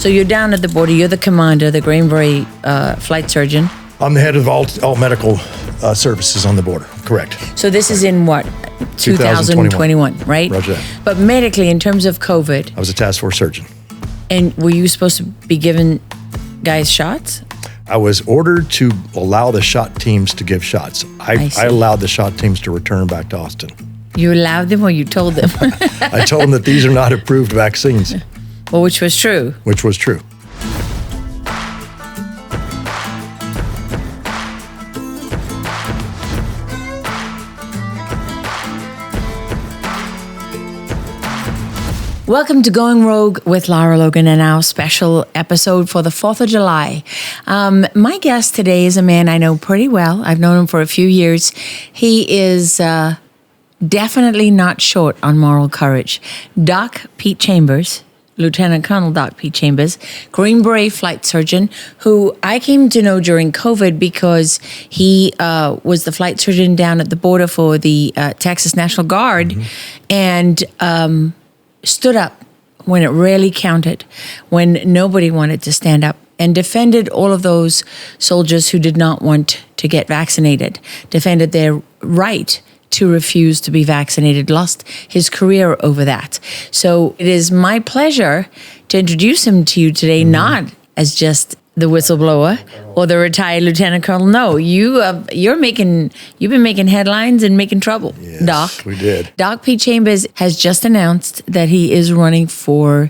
So you're down at the border. You're the commander, the Green Beret flight surgeon. I'm the head of all medical services on the border. Correct. So this is in what? 2021, right? Roger that. But medically, in terms of COVID. I was a task force surgeon. And were you supposed to be giving guys shots? I was ordered to allow the shot teams to give shots. I allowed the shot teams to return back to Austin. You allowed them or you told them? I told them that these are not approved vaccines. Well, which was true. Which was true. Welcome to Going Rogue with Lara Logan and our special episode for the 4th of July. My guest today is a man I know pretty well. I've known him for a few years. He is definitely not short on moral courage. Doc Pete Chambers, Lieutenant Colonel Doc Pete Chambers, Green Beret flight surgeon, who I came to know during COVID because he was the flight surgeon down at the border for the Texas National Guard, and stood up when it really counted, when nobody wanted to stand up, and defended all of those soldiers who did not want to get vaccinated, defended their right to refuse to be vaccinated, lost his career over that. So it is my pleasure to introduce him to you today, not as just the whistleblower or the retired lieutenant colonel. No, you've been making headlines and making trouble. Yes, Doc. we did. Doc Pete Chambers has just announced that he is running for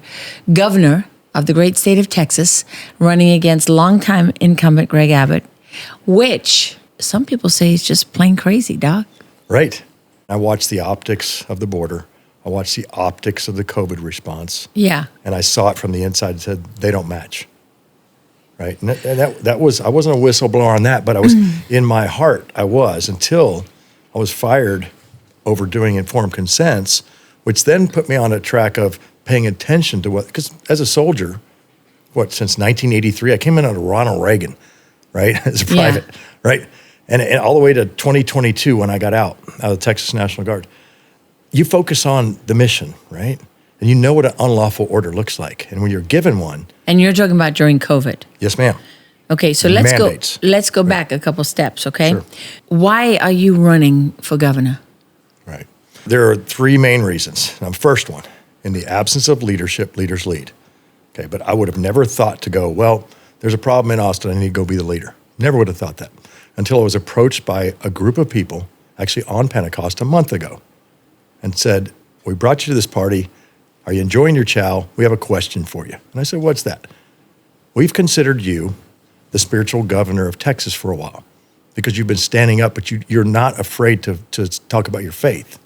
governor of the great state of Texas, running against longtime incumbent Greg Abbott, which some people say is just plain crazy, Doc. Right. I watched the optics of the border. I watched the optics of the COVID response. Yeah. And I saw it from the inside and said, they don't match. Right. And that was, I wasn't a whistleblower on that, but I was in my heart, I was, until I was fired over doing informed consents, which then put me on a track of paying attention to what, because as a soldier, since 1983, I came in under Ronald Reagan, right, as a private, right? And all the way to 2022 when I got out of the Texas National Guard. You focus on the mission, right? And you know what an unlawful order looks like. And when you're given one. And you're talking about during COVID. Yes, ma'am. Okay, so let's go back a couple steps, okay? Sure. Why are you running for governor? Right. There are three main reasons. Now, first one, in the absence of leadership, leaders lead. Okay, but I would have never thought to go, well, there's a problem in Austin, I need to go be the leader. Never would have thought that until I was approached by a group of people, actually on Pentecost a month ago, and said, we brought you to this party. Are you enjoying your chow? We have a question for you. And I said, what's that? We've considered you the spiritual governor of Texas for a while because you've been standing up, but you're not afraid to talk about your faith.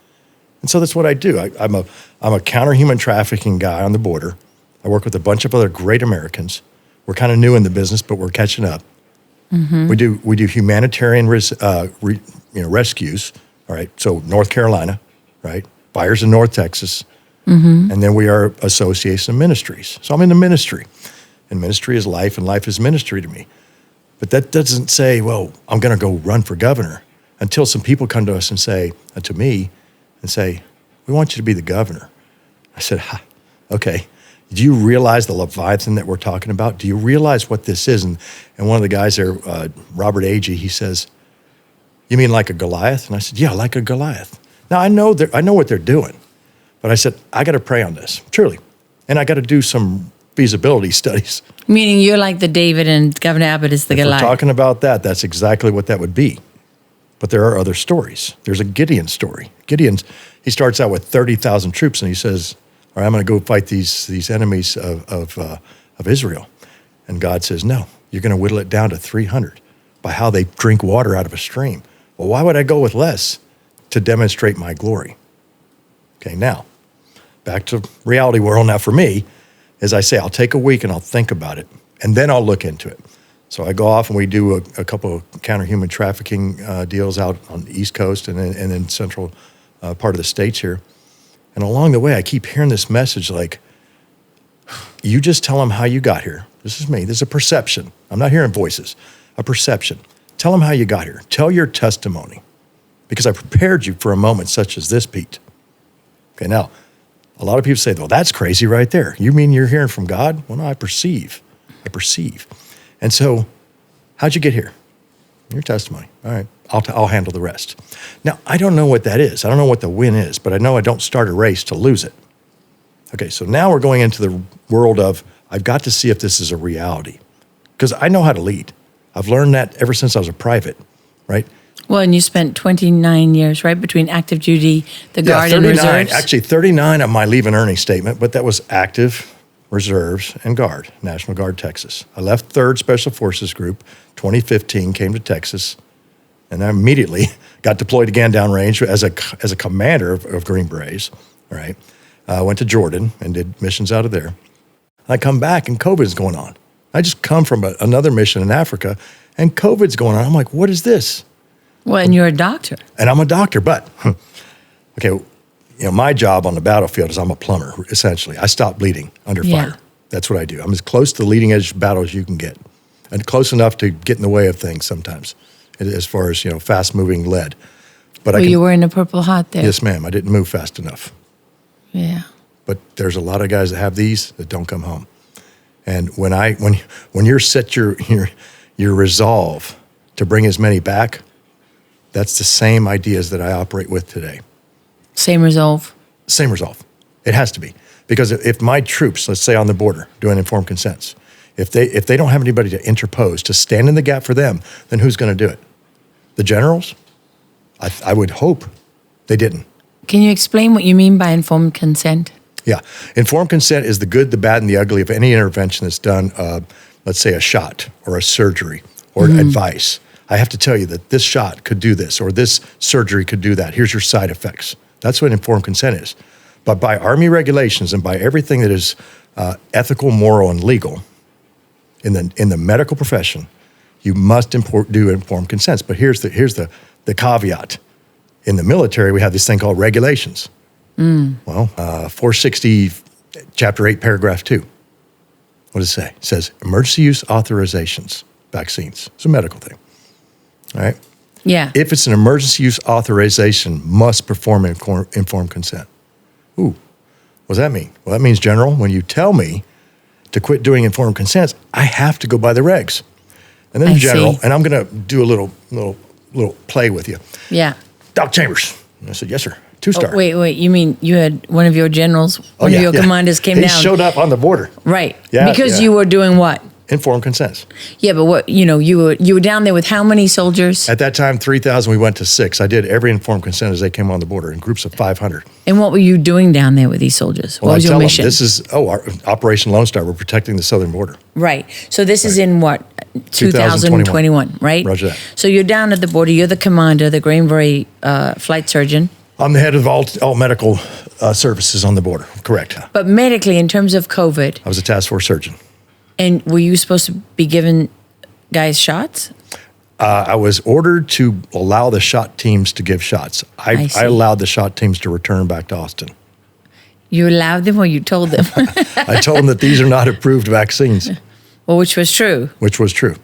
And so that's what I do. I'm a counter-human trafficking guy on the border. I work with a bunch of other great Americans. We're kind of new in the business, but we're catching up. Mm-hmm. We do humanitarian rescues. All right, so North Carolina, right? Fires in North Texas. Mm-hmm. And then we are Association of Ministries. So I'm in the ministry. And ministry is life, and life is ministry to me. But that doesn't say, well, I'm going to go run for governor until some people come to us and say, to me, and say, we want you to be the governor. I said, okay. Do you realize the Leviathan that we're talking about? Do you realize what this is? And one of the guys there, Robert Agee, he says, you mean like a Goliath? And I said, yeah, like a Goliath. Now, I know what they're doing. But I said, I got to pray on this, truly. And I got to do some feasibility studies. Meaning you're like the David and Governor Abbott is the Goliath. If we're talking about that, that's exactly what that would be. But there are other stories. There's a Gideon story. Gideon, he starts out with 30,000 troops, and he says, all right, I'm going to go fight these enemies of Israel. And God says, no, you're going to whittle it down to 300 by how they drink water out of a stream. Well, why would I go with less? To demonstrate my glory. Okay, now, back to reality world. Now for me, as I say, I'll take a week and I'll think about it, and then I'll look into it. So I go off and we do a couple of counter-human trafficking deals out on the East Coast and in central part of the states here. And along the way, I keep hearing this message like, you just tell them how you got here. This is me. This is a perception. I'm not hearing voices. A perception. Tell them how you got here. Tell your testimony. Because I prepared you for a moment such as this, Pete. Okay, now, A lot of people say, well, that's crazy right there. You mean you're hearing from God? Well, no, I perceive. And so how'd you get here? Your testimony. All right, I'll handle the rest. Now, I don't know what that is. I don't know what the win is, but I know I don't start a race to lose it. Okay, so now we're going into the world of, I've got to see if this is a reality. Because I know how to lead. I've learned that ever since I was a private, right? Well, and you spent 29 years, right, between active duty, the Guard, and reserves? Actually, 39 on my leave and earning statement, but that was active, reserves, and Guard, National Guard, Texas. I left 3rd Special Forces Group, 2015, came to Texas, and I immediately got deployed again downrange as a commander of Green Berets, all right? Went to Jordan and did missions out of there. I come back, and COVID's going on. I just come from another mission in Africa, and COVID's going on. I'm like, what is this? Well, and you're a doctor. And I'm a doctor, but, okay, my job on the battlefield is I'm a plumber, essentially. I stop bleeding under fire. That's what I do. I'm as close to the leading edge battle as you can get, and close enough to get in the way of things sometimes, as far as, fast-moving lead. But you were in a Purple Heart there. Yes, ma'am. I didn't move fast enough. Yeah. But there's a lot of guys that have these that don't come home. And when you're set your resolve to bring as many back, that's the same ideas that I operate with today. Same resolve? Same resolve. It has to be. Because if my troops, let's say on the border, doing informed consents, if they don't have anybody to interpose, to stand in the gap for them, then who's going to do it? The generals? I would hope they didn't. Can you explain what you mean by informed consent? Yeah. Informed consent is the good, the bad, and the ugly of any intervention that's done, let's say a shot or a surgery or advice. I have to tell you that this shot could do this or this surgery could do that. Here's your side effects. That's what informed consent is. But by Army regulations and by everything that is ethical, moral, and legal in the medical profession, you must do informed consents. But here's the caveat. In the military, we have this thing called regulations. Well, 460, Chapter 8, Paragraph 2. What does it say? It says emergency use authorizations, vaccines. It's a medical thing. All right? Yeah. If it's an emergency use authorization, must perform informed consent. Ooh, what does that mean? Well, that means, General, when you tell me to quit doing informed consents, I have to go by the regs. And then General, and I'm going to do a little play with you. Yeah. Doc Chambers. And I said, yes, sir. 2-star. Oh, wait. You mean you had one of your generals, one of your commanders came down? He showed up on the border. Right. Yeah. Because you were doing what? Informed consents. Yeah, but what, you were down there with how many soldiers? At that time, 3,000, we went to 6. I did every informed consent as they came on the border in groups of 500. And what were you doing down there with these soldiers? What was your mission? This is, our Operation Lone Star. We're protecting the southern border. Right. So this is in what? 2021, right? Roger that. So you're down at the border. You're the commander, the Green Beret flight surgeon. I'm the head of all medical services on the border. Correct. But medically, in terms of COVID. I was a task force surgeon. And were you supposed to be giving guys shots? I was ordered to allow the shot teams to give shots. I allowed the shot teams to return back to Austin. You allowed them or you told them? I told them that these are not approved vaccines. Well, which was true. Which was true.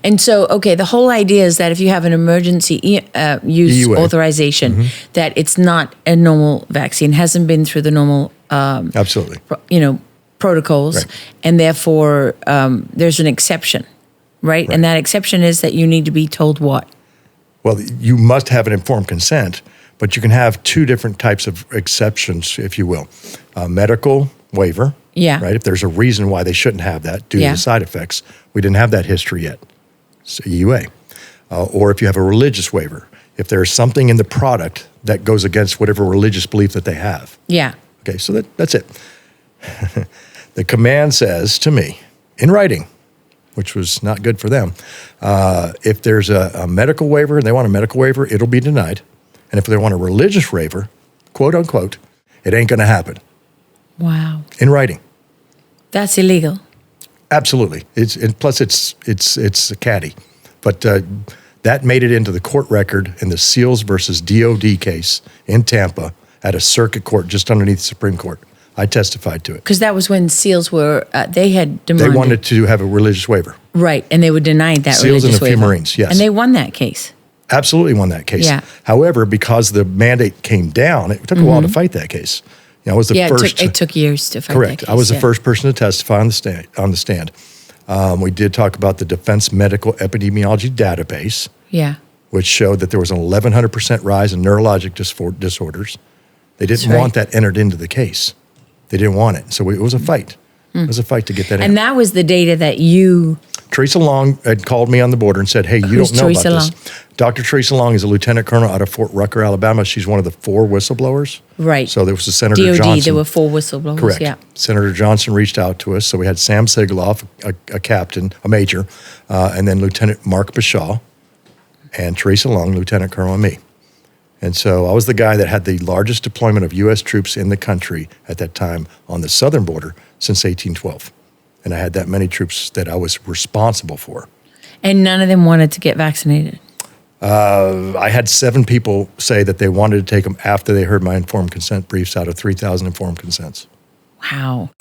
And so, okay, the whole idea is that if you have an emergency use EUA. Authorization, that it's not a normal vaccine, hasn't been through the normal, absolutely, protocols, right. And therefore there's an exception, right? And that exception is that you need to be told what? Well, you must have an informed consent, but you can have 2 different types of exceptions, if you will. Medical waiver. Yeah. Right? If there's a reason why they shouldn't have that due to the side effects, we didn't have that history yet. It's EUA. Or if you have a religious waiver, if there's something in the product that goes against whatever religious belief that they have. Yeah. Okay, so that's it. The command says to me, in writing, which was not good for them, if there's a medical waiver and they want a medical waiver, it'll be denied. And if they want a religious waiver, quote unquote, it ain't going to happen. Wow. In writing. That's illegal. Absolutely. Plus it's a caddy. But that made it into the court record in the Seals versus DOD case in Tampa at a circuit court just underneath the Supreme Court. I testified to it. Because that was when SEALs were, they had demanded. They wanted to have a religious waiver. Right, and they were denied that SEALs religious and a few waiver. Marines, yes. And they won that case. Absolutely won that case. Yeah. However, because the mandate came down, it took a while to fight that case. I was the first. It took years to fight Correct. that case, I was the first person to testify on the stand. We did talk about the Defense Medical Epidemiology Database, which showed that there was an 1,100% rise in neurologic disorders. They didn't want that entered into the case. They didn't want it. So it was a fight. It was a fight to get that in. And that was the data that you... Teresa Long had called me on the border and said, hey, you don't know about this. Dr. Teresa Long is a lieutenant colonel out of Fort Rucker, Alabama. She's one of the 4 whistleblowers. Right. So there was a Senator DOD, Johnson. there were 4 whistleblowers. Correct. Yeah. Senator Johnson reached out to us. So we had Sam Sigaloff, a captain, a major, and then Lieutenant Mark Bashaw, and Teresa Long, Lieutenant Colonel, and me. And so I was the guy that had the largest deployment of U.S. troops in the country at that time on the southern border since 1812. And I had that many troops that I was responsible for. And none of them wanted to get vaccinated? I had 7 people say that they wanted to take them after they heard my informed consent briefs out of 3,000 informed consents. Wow.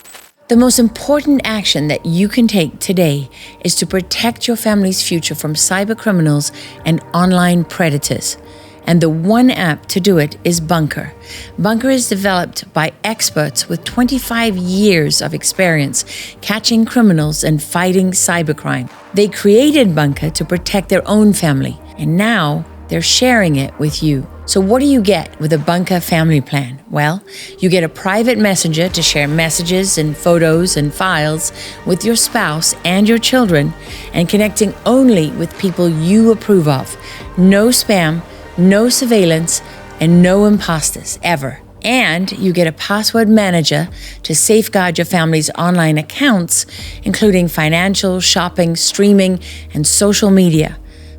The most important action that you can take today is to protect your family's future from cybercriminals and online predators. And the one app to do it is BUNKR. BUNKR is developed by experts with 25 years of experience catching criminals and fighting cybercrime. They created BUNKR to protect their own family, and now they're sharing it with you. So what do you get with a BUNKR family plan? Well, you get a private messenger to share messages and photos and files with your spouse and your children, and connecting only with people you approve of. No spam, no surveillance, and no imposters, ever. And you get a password manager to safeguard your family's online accounts, including financial, shopping, streaming, and social media.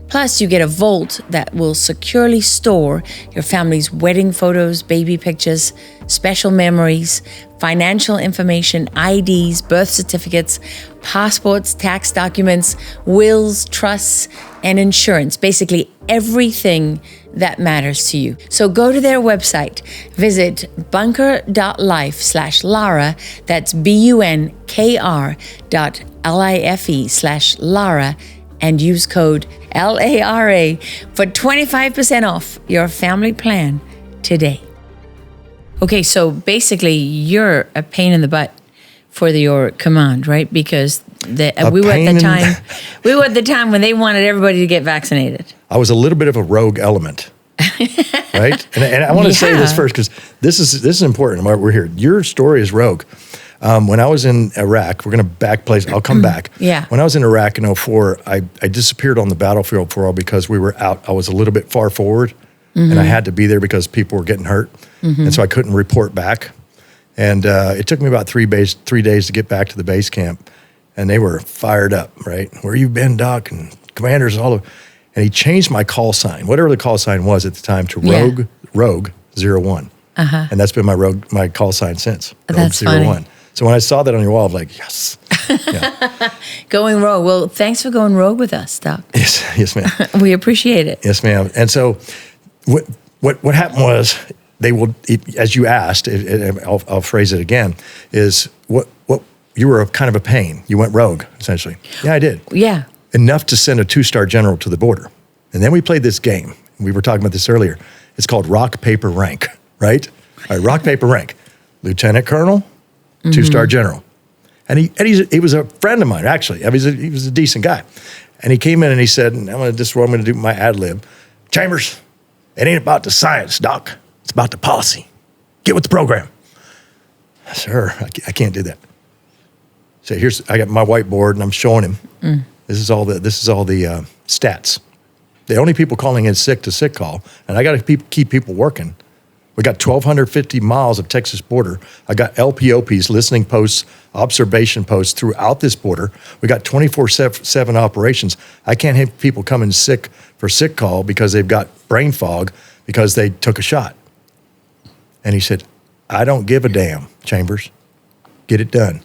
Plus, you get a vault that will securely store your family's wedding photos, baby pictures, special memories, financial information, IDs, birth certificates, passports, tax documents, wills, trusts, and insurance. Basically, everything that matters to you. So go to their website, visit bunkr.life/Lara, that's bunkr.life/Lara, and use code LARA for 25% off your family plan today. Okay, so basically you're a pain in the butt for your command, right? Because we were at the time when they wanted everybody to get vaccinated. I was a little bit of a rogue element, right? And I want to say this first because this is important. We're here. Your story is rogue. When I was in Iraq, we're going to back place. I'll come back. Yeah. When I was in Iraq in 2004, I disappeared on the battlefield for a while because we were out. I was a little bit far forward, and I had to be there because people were getting hurt, and so I couldn't report back. And it took me about 3 days to get back to the base camp, and they were fired up. Right, where you been, Doc? And commanders all over. And he changed my call sign, whatever the call sign was at the time, to Rogue 01. And that's been my call sign since. That's Rogue funny. 01. So when I saw that on your wall, I was like, yes. Yeah. Going rogue. Well, thanks for going rogue with us, Doc. Yes, ma'am. We appreciate it. Yes, ma'am. And so what happened was they will, as you asked, I'll phrase it again, is what you were kind of a pain. You went rogue, essentially. Yeah, I did. Yeah. Enough to send a 2-star general to the border. And then we played this game. We were talking about this earlier. It's called rock, paper, rank, right? All right, rock, paper, rank. Lieutenant colonel, 2-star general. And he was a friend of mine, actually. I mean, he was a decent guy. And he came in and he said, this is what I'm going to do my ad lib. Chambers, it ain't about the science, Doc. It's about the policy. Get with the program. Sir, I can't do that. So I got my whiteboard and I'm showing him. This is all the stats. The only people calling in sick to sick call, and I got to keep people working. We got 1,250 miles of Texas border. I got LPOPs, listening posts, observation posts throughout this border. We got 24/7 operations. I can't have people coming sick for sick call because they've got brain fog because they took a shot. And he said, I don't give a damn, Chambers. Get it done.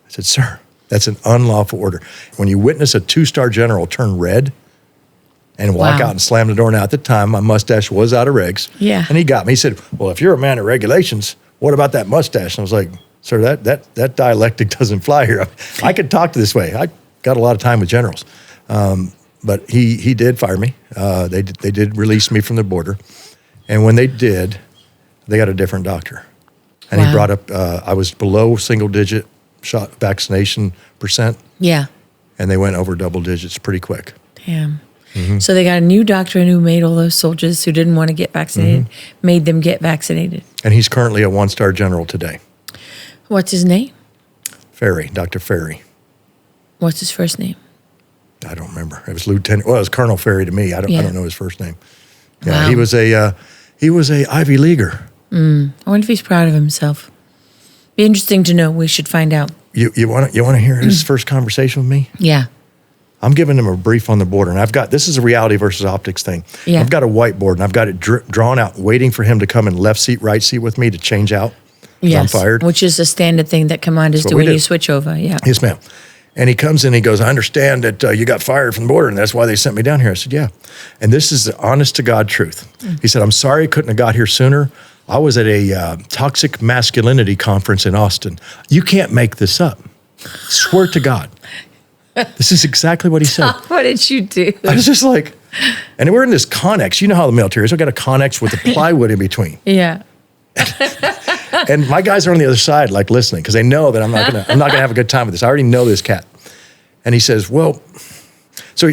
I said, sir, that's an unlawful order. When you witness a 2-star general turn red and walk out and slam the door. Now, at the time, my mustache was out of regs. Yeah. And he got me. He said, well, if you're a man of regulations, what about that mustache? And I was like, sir, that dialectic doesn't fly here. I could talk this way. I got a lot of time with generals. But he did fire me. They did release me from the border. And when they did, they got a different doctor. And he brought up, I was below single digit shot vaccination percent. Yeah. And they went over double digits pretty quick. Damn. So they got a new doctor who made all those soldiers who didn't want to get vaccinated, made them get vaccinated. And he's currently a 1-star general today. What's his name? Ferry, Dr. Ferry. What's his first name? I don't remember. It was Lieutenant. Well, it was Colonel Ferry to me. I don't know his first name. Yeah, Wow. he was a Ivy Leaguer. I wonder if he's proud of himself. Be interesting to know. We should find out. You want to hear his first conversation with me? Yeah. I'm giving him a brief on the border, and this is a reality versus optics thing. Yeah. I've got a whiteboard, and I've got it drawn out, waiting for him to come in left seat, right seat with me to change out. Yes. I'm fired. Which is a standard thing that commanders do when you switch over. Yeah. Yes, ma'am. And he comes in, he goes, I understand that you got fired from the border, and that's why they sent me down here. I said, yeah. And this is the honest to God truth. He said, I'm sorry I couldn't have got here sooner. I was at a toxic masculinity conference in Austin. You can't make this up. Swear to God. This is exactly what he said. What did you do? I was just like, and we're in this Connex. You know how the military is. We've got a Connex with the plywood in between. Yeah. And my guys are on the other side, like listening, because they know that I'm not gonna have a good time with this. I already know this cat. And he says, well, so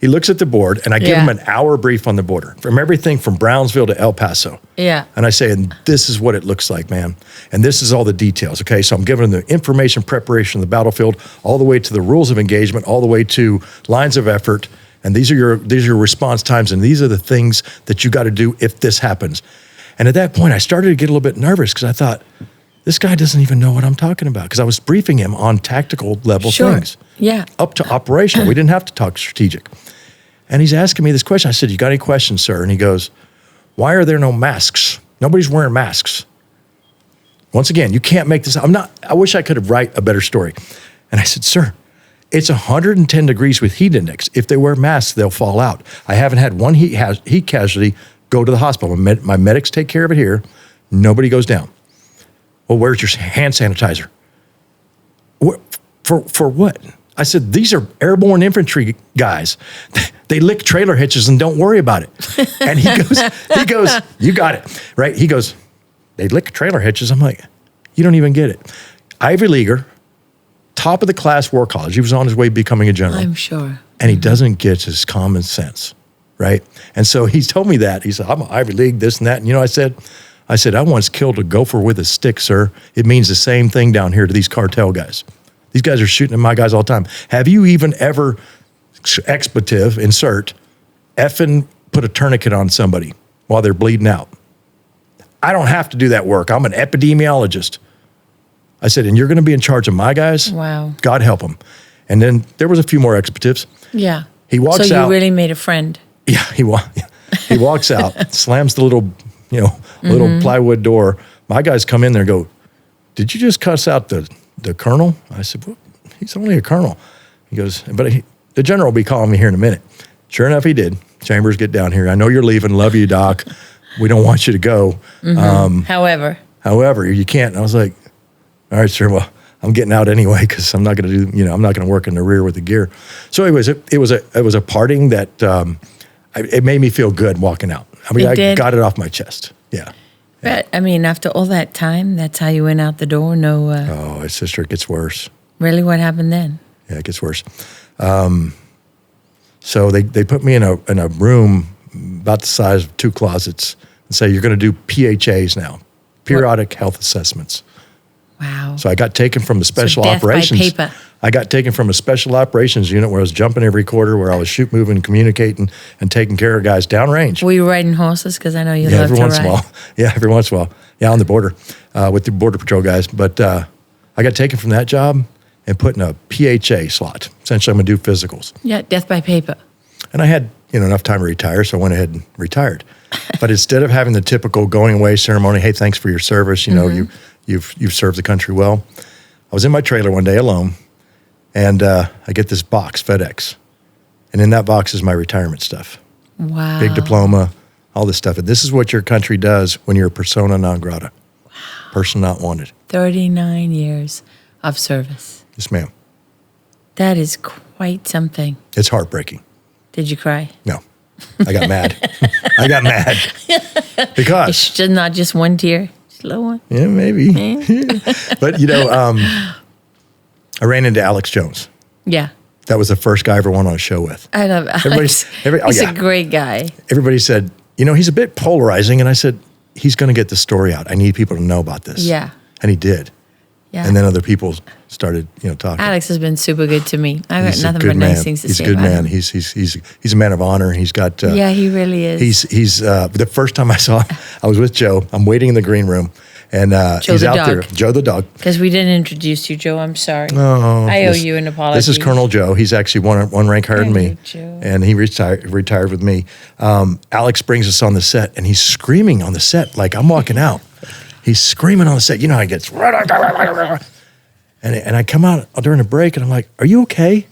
he looks at the board, and I give him an hour brief on the border, from everything from Brownsville to El Paso. Yeah. And I say, and this is what it looks like, man. And this is all the details, okay? So I'm giving them the information preparation of the battlefield, all the way to the rules of engagement, all the way to lines of effort. And these are your response times, and these are the things that you got to do if this happens. And at that point, I started to get a little bit nervous because I thought, this guy doesn't even know what I'm talking about, because I was briefing him on tactical level things. Yeah. Up to operational. We didn't have to talk strategic. And he's asking me this question. I said, you got any questions, sir? And he goes, why are there no masks? Nobody's wearing masks. Once again, you can't make this. I wish I could have write a better story. And I said, sir, it's 110 degrees with heat index. If they wear masks, they'll fall out. I haven't had one heat casualty go to the hospital. My medics take care of it here. Nobody goes down. Well, where's your hand sanitizer? For what? I said, these are airborne infantry guys. They lick trailer hitches and don't worry about it. And he goes, you got it, right? He goes, they lick trailer hitches. I'm like, you don't even get it. Ivy Leaguer, top of the class war college. He was on his way becoming a general. I'm sure. And he doesn't get his common sense, right? And so he's told me that. He said, I'm an Ivy League, this and that. And you know, I said, I once killed a gopher with a stick, sir. It means the same thing down here to these cartel guys. These guys are shooting at my guys all the time. Have you even ever, expletive, insert, effing put a tourniquet on somebody while they're bleeding out? I don't have to do that work. I'm an epidemiologist. I said, and you're going to be in charge of my guys? Wow. God help them. And then there was a few more expletives. Yeah. He walks out. So you really made a friend. Yeah, he walks out, slams the little, little plywood door. My guys come in there and go, did you just cuss out the colonel? I said, well, he's only a colonel. He goes, but the general will be calling me here in a minute. Sure enough, he did. Chambers, get down here. I know you're leaving. Love you, Doc. We don't want you to go. However, you can't. And I was like, all right, sir, well, I'm getting out anyway because I'm not going to do, I'm not going to work in the rear with the gear. So anyways, it was a parting that it made me feel good walking out. I mean, I got it off my chest. Yeah. But, I mean, after all that time, that's how you went out the door? No. Oh, sister, it gets worse. Really? What happened then? Yeah, it gets worse. So they put me in a room about the size of 2 closets and say, you're going to do PHAs now, periodic health assessments. Wow. So I got taken from the special death operations. by paper. I got taken from a special operations unit where I was jumping every quarter, where I was shoot, moving, communicating, and taking care of guys downrange. Were you riding horses? Because I know you love to ride. Every once in a while. Yeah, every once in a while. Yeah, on the border with the Border Patrol guys. But I got taken from that job and put in a PHA slot. Essentially, I'm going to do physicals. Yeah, death by paper. And I had enough time to retire, so I went ahead and retired. But instead of having the typical going away ceremony, hey, thanks for your service, you've served the country well. I was in my trailer one day alone, and I get this box, FedEx. And in that box is my retirement stuff. Wow. Big diploma, all this stuff. And this is what your country does when you're a persona non grata. Wow. Person not wanted. 39 years of service. Yes, ma'am. That is quite something. It's heartbreaking. Did you cry? No. I got mad. I got mad. Because. It's just not just one tear. slow one. Yeah, maybe. But, I ran into Alex Jones. Yeah. That was the first guy I ever went on a show with. I love Alex. He's a great guy. Everybody said, he's a bit polarizing. And I said, he's going to get the story out. I need people to know about this. Yeah. And he did. Yeah. And then other people started, talking. Alex has been super good to me. I've got nothing but nice things to say about him. He's a man of honor. He's got... yeah, he really is. He's the first time I saw him, I was with Joe. I'm waiting in the green room. And he's out there. Joe the dog. Because we didn't introduce you, Joe. I'm sorry. Oh, I owe you an apology. This is Colonel Joe. He's actually one rank higher than me. Joe. And he retired with me. Alex brings us on the set, and he's screaming on the set like I'm walking out. He's screaming on the set. You know how he gets. And I come out during a break, and I'm like, "Are you okay?"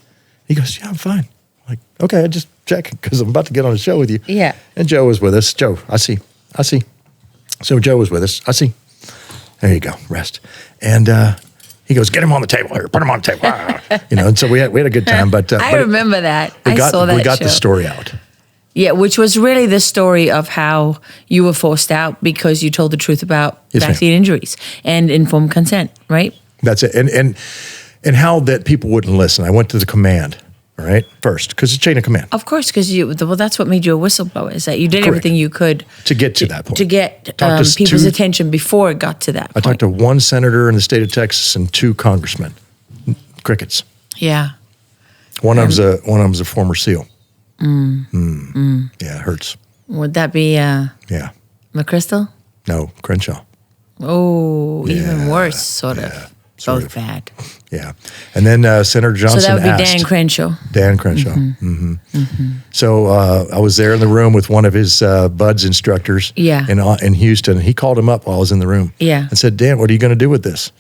He goes, "Yeah, I'm fine." I'm like, "Okay, I just checking because I'm about to get on a show with you." Yeah. And Joe was with us. Joe, I see. So Joe was with us. I see. There you go. Rest. And he goes, "Get him on the table here. Put him on the table." And so we had a good time. But I remember that. I saw that. We got show. the story out. Yeah, which was really the story of how you were forced out because you told the truth about vaccine injuries and informed consent, right? That's it. And how that people wouldn't listen. I went to the command, right, first, because it's chain of command. Of course, because that's what made you a whistleblower, is that you did everything you could to get to that point. To get people's attention before it got to that point. I talked to one senator in the state of Texas and 2 congressmen. Crickets. Yeah. One of them's a former SEAL. Yeah, it hurts. Would that be McChrystal? No, Crenshaw. Oh, even worse, sort of. Both bad. Yeah. And then Senator Johnson So that would be asked, Dan Crenshaw. Dan Crenshaw. So I was there in the room with one of his BUDS instructors in Houston. He called him up while I was in the room and said, "Dan, what are you going to do with this?"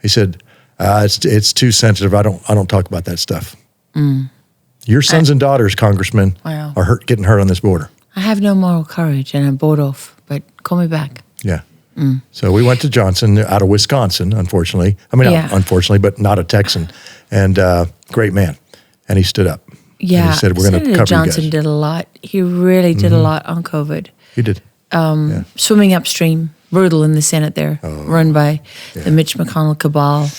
He said, it's too sensitive. I don't talk about that stuff. Your sons and daughters, Congressman, are getting hurt on this border. I have no moral courage, and I'm bored off, but call me back. Yeah. So we went to Johnson out of Wisconsin, unfortunately. I mean, not unfortunately, but not a Texan. And great man. And he stood up. Yeah. And he said, "We're going to cover Johnson you guys." did a lot. He really did a lot on COVID. He did. Swimming upstream, brutal in the Senate there, run by the Mitch McConnell cabal.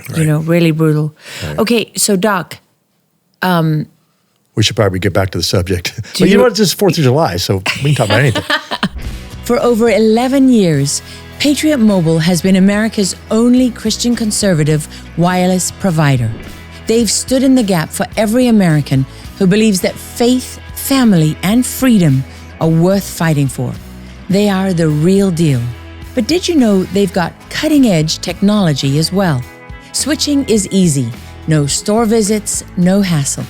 Right. Really brutal. Right. Okay, so Doc. We should probably get back to the subject. But you know what? It's just 4th of July, so we can talk about anything. For over 11 years, Patriot Mobile has been America's only Christian conservative wireless provider. They've stood in the gap for every American who believes that faith, family, and freedom are worth fighting for. They are the real deal. But did you know they've got cutting-edge technology as well? Switching is easy. No store visits, no hassle.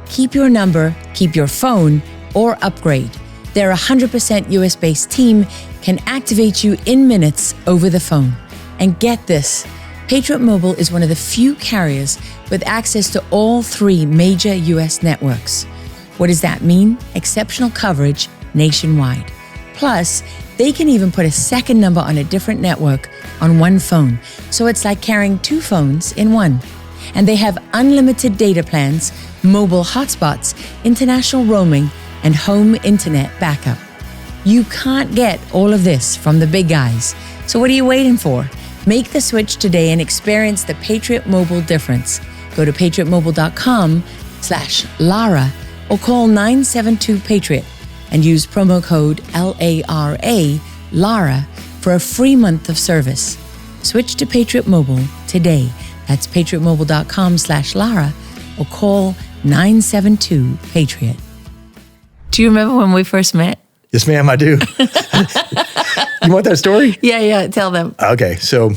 Keep your number, keep your phone, or upgrade. Their 100% US-based team can activate you in minutes over the phone. And get this, Patriot Mobile is one of the few carriers with access to all 3 major US networks. What does that mean? Exceptional coverage nationwide. Plus, they can even put a second number on a different network on one phone. So it's like carrying 2 phones in one. And they have unlimited data plans, mobile hotspots, international roaming, and home internet backup. You can't get all of this from the big guys. So what are you waiting for? Make the switch today and experience the Patriot Mobile difference. Go to patriotmobile.com/Lara or call 972-PATRIOT and use promo code LARA for a free month of service. Switch to Patriot Mobile today. That's patriotmobile.com/Lara or call 972-PATRIOT. Do you remember when we first met? Yes, ma'am, I do. You want that story? Yeah, tell them. Okay, so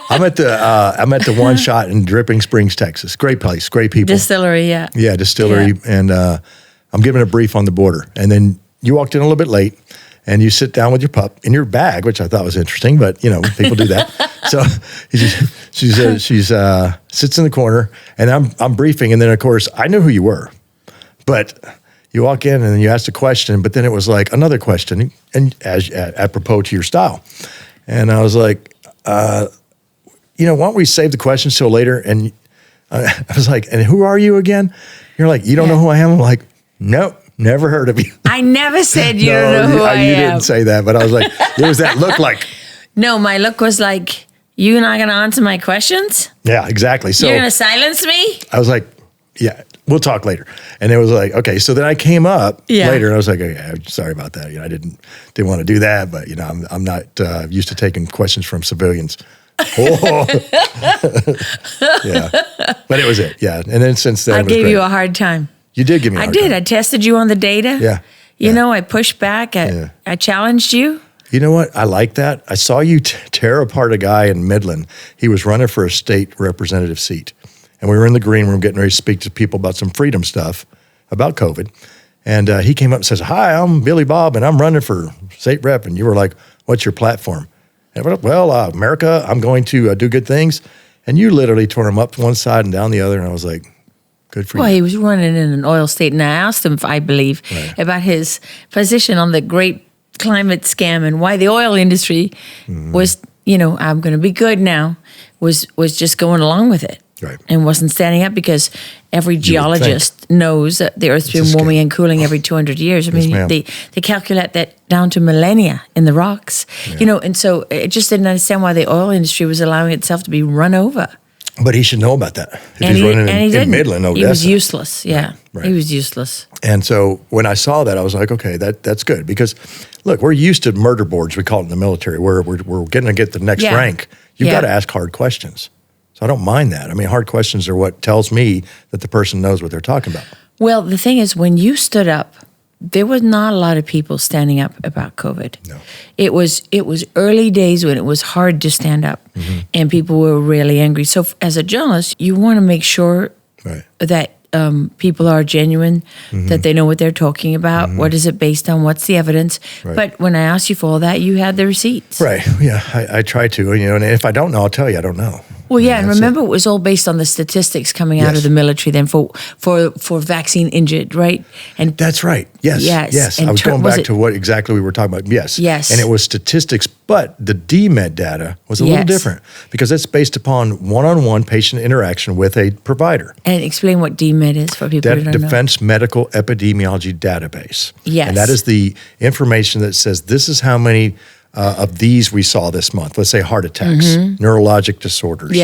I'm at the One Shot in Dripping Springs, Texas. Great place, great people. Distillery, yeah. Yeah, distillery, and I'm giving a brief on the border. And then you walked in a little bit late, and you sit down with your pup in your bag, which I thought was interesting, but people do that. So she sits in the corner, and I'm briefing, and then of course I knew who you were, but you walk in and then you ask a question, but then it was like another question, and apropos to your style, and I was like, why don't we save the questions till later? And I was like, and who are you again? You're like, you don't know who I am? I'm like, nope. Never heard of you. I never said you don't know who I am. You didn't say that, but I was like, there was that look like, No, my look was like, you're not going to answer my questions? Yeah, exactly. So You're going to silence me? I was like, yeah, we'll talk later. And it was like, okay. So then I came up later and I was like, okay, I'm sorry about that. I didn't want to do that, but I'm not used to taking questions from civilians. Oh. Yeah, but it was it. Yeah. And then since then, I gave you a hard time. You did give me a hard time. I tested you on the data. Yeah. I pushed back. I challenged you. You know what? I like that. I saw you tear apart a guy in Midland. He was running for a state representative seat. And we were in the green room getting ready to speak to people about some freedom stuff about COVID. And he came up and says, hi, I'm Billy Bob, and I'm running for state rep. And you were like, what's your platform? And I went, well, America, I'm going to do good things. And you literally tore him up one side and down the other. And I was like, good for you. Well, he was running in an oil state. And I asked him, I believe, about his position on the great climate scam and why the oil industry was, I'm going to be good now, was just going along with it. Right. And wasn't standing up because every geologist knows that the Earth's been warming and cooling every 200 years. I mean, they calculate that down to millennia in the rocks, and so I just didn't understand why the oil industry was allowing itself to be run over. But he should know about that. If and he's running he in didn't. Midland, Odessa. He was useless. Yeah, right. He was useless. And so when I saw that, I was like, okay, that's good. Because, look, we're used to murder boards, we call it in the military, where we're going to get the next rank. You've got to ask hard questions. So I don't mind that. I mean, hard questions are what tells me that the person knows what they're talking about. Well, the thing is, when you stood up, there was not a lot of people standing up about COVID. No. It was early days when it was hard to stand up, and people were really angry. So as a journalist, you want to make sure that people are genuine, that they know what they're talking about, what is it based on, what's the evidence. Right. But when I asked you for all that, you had the receipts. Right. Yeah, I try to. And if I don't know, I'll tell you I don't know. Well, yeah, and remember, it was all based on the statistics coming out of the military then for vaccine injured, right? And that's right. Yes. And I was going back to what exactly we were talking about. Yes. And it was statistics, but the DMED data was a little different because it's based upon one-on-one patient interaction with a provider. And explain what DMED is for people who don't know. Defense Medical Epidemiology Database. Yes. And that is the information that says this is how many of these we saw this month. Let's say heart attacks, neurologic disorders,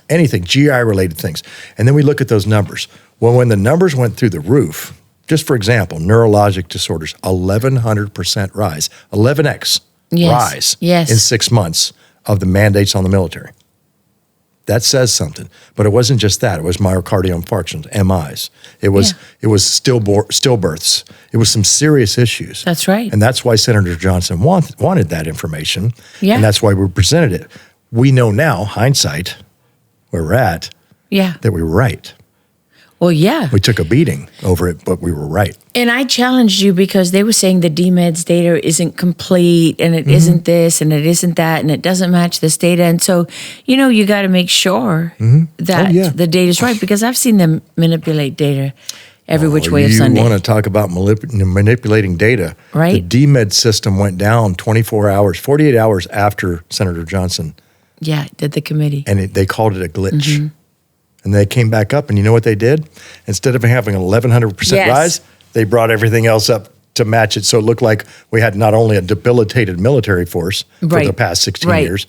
anything, GI-related things. And then we look at those numbers. Well, when the numbers went through the roof, just for example, neurologic disorders, 1,100% rise, 11x rise in 6 months of the mandates on the military. That says something. But it wasn't just that. It was myocardial infarctions, MIs. It was stillbirths. It was some serious issues. That's right. And that's why Senator Johnson wanted that information. Yeah. And that's why we presented it. We know now, hindsight, where we're at, that we were right. Well, yeah. We took a beating over it, but we were right. And I challenged you because they were saying the DMED's data isn't complete and it isn't this and it isn't that and it doesn't match this data. And so, you got to make sure that the data's right because I've seen them manipulate data every which way of Sunday. You want to talk about manipulating data. Right. The DMED system went down 48 hours after Senator Johnson. Yeah, did the committee. And they called it a glitch. And they came back up, and you know what they did? Instead of having an 1,100% rise, they brought everything else up to match it. So it looked like we had not only a debilitated military force for the past 16 years,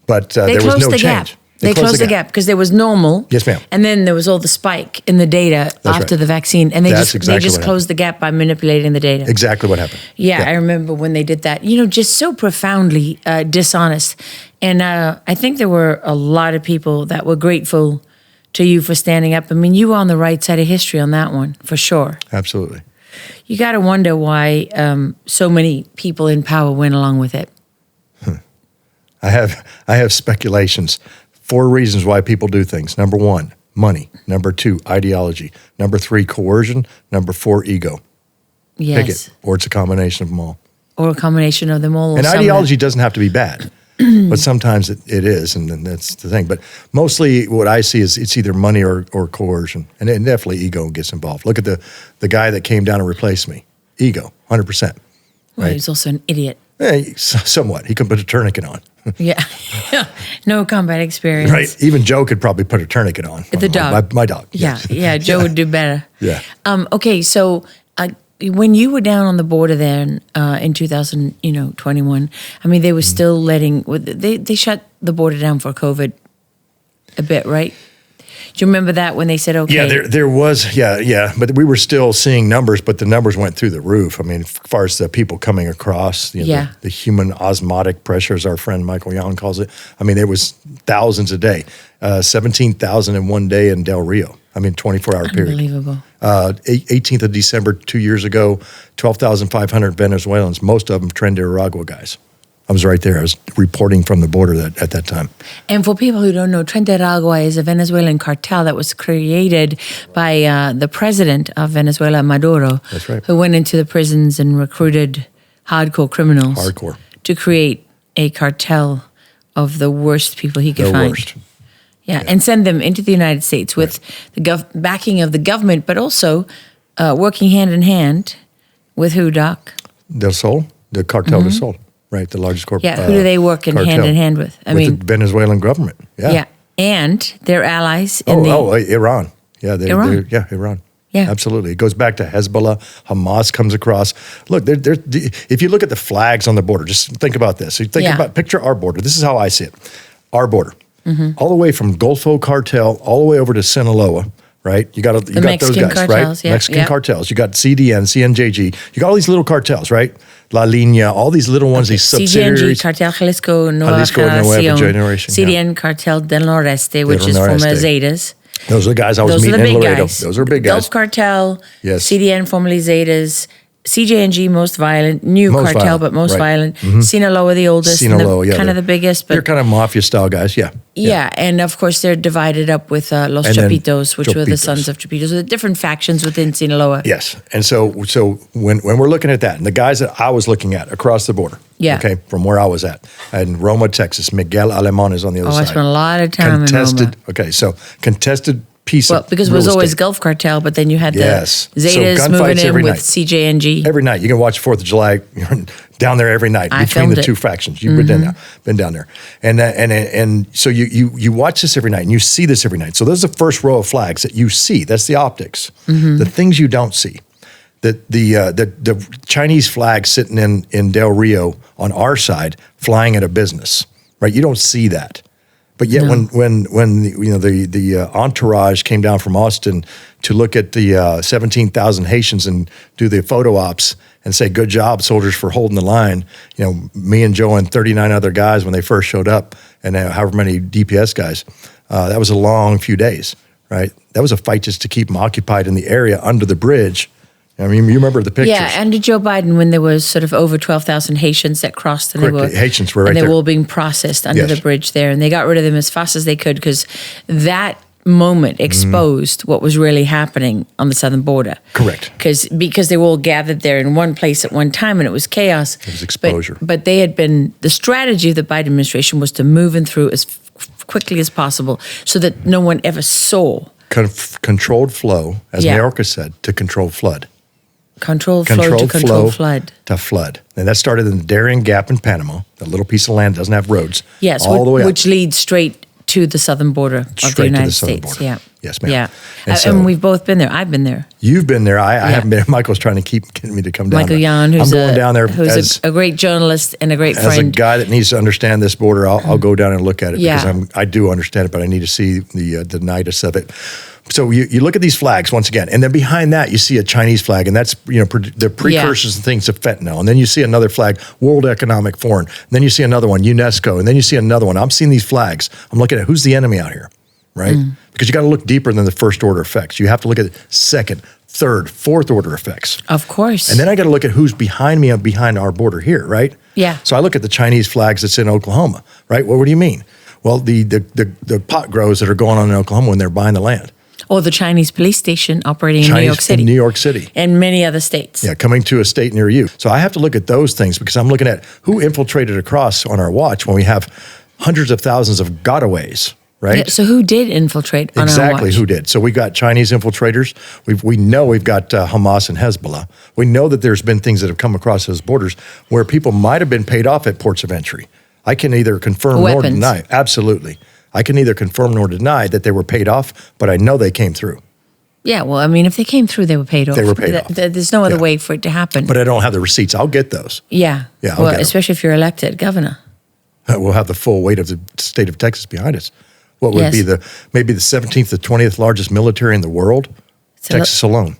but there was no change. They closed the gap because there was normal. Yes, ma'am. And then there was all the spike in the data after the vaccine. And they just closed the gap by manipulating the data. Exactly what happened. Yeah, I remember when they did that. Just so profoundly dishonest. And I think there were a lot of people that were grateful to you for standing up. I mean, you were on the right side of history on that one, for sure. Absolutely. You got to wonder why so many people in power went along with it. I have speculations. 4 reasons why people do things. Number 1, money. Number 2, ideology. Number 3, coercion. Number 4, ego. Yes. Pick it, or it's a combination of them all. Or a combination of them all. And ideology doesn't have to be bad. But sometimes it is, and that's the thing. But mostly what I see is it's either money or coercion. And definitely ego gets involved. Look at the guy that came down and replaced me. Ego, 100%. Well, he's also an idiot. Somewhat. He could put a tourniquet on. Yeah. No combat experience. Right. Even Joe could probably put a tourniquet on. The dog. My dog. Yeah. Joe would do better. Yeah. Okay, so when you were down on the border then in 2021, I mean, they were still they shut the border down for COVID a bit, right? Do you remember that when they said, okay? Yeah, there was, but we were still seeing numbers, but the numbers went through the roof. I mean, as far as the people coming across, the human osmotic pressure, as our friend Michael Young calls it. I mean, there was thousands a day, 17,000 in one day in Del Rio. I mean, 24-hour period. Unbelievable. 18th of December, 2 years ago, 12,500 Venezuelans, most of them Tren-de-Aragua guys. I was right there. I was reporting from the border at that time. And for people who don't know, Tren-de-Aragua is a Venezuelan cartel that was created by the president of Venezuela, Maduro. That's right. Who went into the prisons and recruited hardcore criminals. Hardcore. To create a cartel of the worst people he could find. The worst. Yeah, and send them into the United States with the backing of the government, but also working hand in hand with who, Doc? Del Sol, the Cartel del Sol. Right, the largest corporate. Yeah, who do they work hand in hand with? I mean, the Venezuelan government. Yeah, and their allies in Iran. Yeah, Iran. Iran. Yeah, absolutely. It goes back to Hezbollah. Hamas comes across. Look, if you look at the flags on the border, just think about this. You picture our border. This is how I see it. Our border, all the way from Golfo Cartel all the way over to Sinaloa. Right, you got those guys, cartels, right? Mexican cartels. You got CDN, CNJG. You got all these little cartels, right? La Línea, all these little ones, these subsidiaries. CNG, Cartel Jalisco Nueva Generation. CDN, Cartel del Noreste, which is formerly Zetas. Those are the guys I was meeting in Laredo. Those are big guys. Gulf Cartel, CDN, formerly Zetas. CJNG, most violent. Most cartel, but most violent. Sinaloa, the oldest. Kind of the biggest. But they're kind of mafia-style guys, Yeah, and of course they're divided up with Los Chapitos, which were the sons of Chapitos. So the different factions within Sinaloa. Yes, and so when we're looking at that, and the guys that I was looking at across the border, from where I was at, in Roma, Texas, Miguel Alemán is on the other side. I spent a lot of time in Roma. Okay, so contested piece of because it was always Gulf Cartel, but then you had the Zetas moving in with CJNG. Every night. You can watch 4th of July down there every night between the two factions. You've been down there. And so you watch this every night and you see this every night. So those are the first row of flags that you see. That's the optics. The things you don't see. The Chinese flag sitting in Del Rio on our side flying at a business, right? You don't see that. But yet, when the entourage came down from Austin to look at the 17,000 Haitians and do the photo ops and say, "Good job, soldiers, for holding the line," me and Joe and 39 other guys when they first showed up, and however many DPS guys, that was a long few days, right? That was a fight just to keep them occupied in the area under the bridge. I mean, you remember the pictures. Yeah, under Joe Biden, when there was sort of over 12,000 Haitians that crossed, and Haitians were right there. And they were all being processed under the bridge there, and they got rid of them as fast as they could because that moment exposed what was really happening on the southern border. Correct. Because they were all gathered there in one place at one time, and it was chaos. It was exposure. But they had been, the strategy of the Biden administration was to move in through as quickly as possible so that no one ever saw. Controlled flow, as Mayorkas said, to control flood. Controlled flow to control flood. To flood. And that started in the Darien Gap in Panama. That little piece of land doesn't have roads. Yes, all the way which leads straight to the southern border of the United States. Yeah. Yes, ma'am. Yeah. And we've both been there. I've been there. You've been there. I haven't been. Michael's trying to keep getting me to come down Michael there. Yan, who's a great journalist and a great friend. As a guy that needs to understand this border, I'll go down and look at it because I do understand it, but I need to see the nidus of it. So you look at these flags once again, and then behind that you see a Chinese flag, and that's the precursors and things of fentanyl. And then you see another flag, World Economic Forum. And then you see another one, UNESCO. And then you see another one. I'm seeing these flags. I'm looking at who's the enemy out here, right? Because you got to look deeper than the first order effects. You have to look at second, third, fourth order effects. Of course. And then I got to look at who's behind me and behind our border here, right? Yeah. So I look at the Chinese flags that's in Oklahoma, right? Well, what do you mean? Well, the pot grows that are going on in Oklahoma when they're buying the land. Or the Chinese police station operating in New York City. In New York City. And many other states. Yeah, coming to a state near you. So I have to look at those things because I'm looking at who infiltrated across on our watch when we have hundreds of thousands of gotaways, right? Yeah, so who did infiltrate on our watch? Exactly, who did. So we got Chinese infiltrators. We know we've got Hamas and Hezbollah. We know that there's been things that have come across those borders where people might have been paid off at ports of entry. I can neither confirm nor deny. Absolutely. I can neither confirm nor deny that they were paid off, but I know they came through. Yeah, well, I mean, if they came through, they were paid off. They were paid off. There's no other way for it to happen. But I don't have the receipts. I'll get those. Yeah. Yeah, I'll well, get 'em. especially if you're elected governor. We'll have the full weight of the state of Texas behind us. What would Yes. be maybe the 17th to 20th largest military in the world? Texas alone.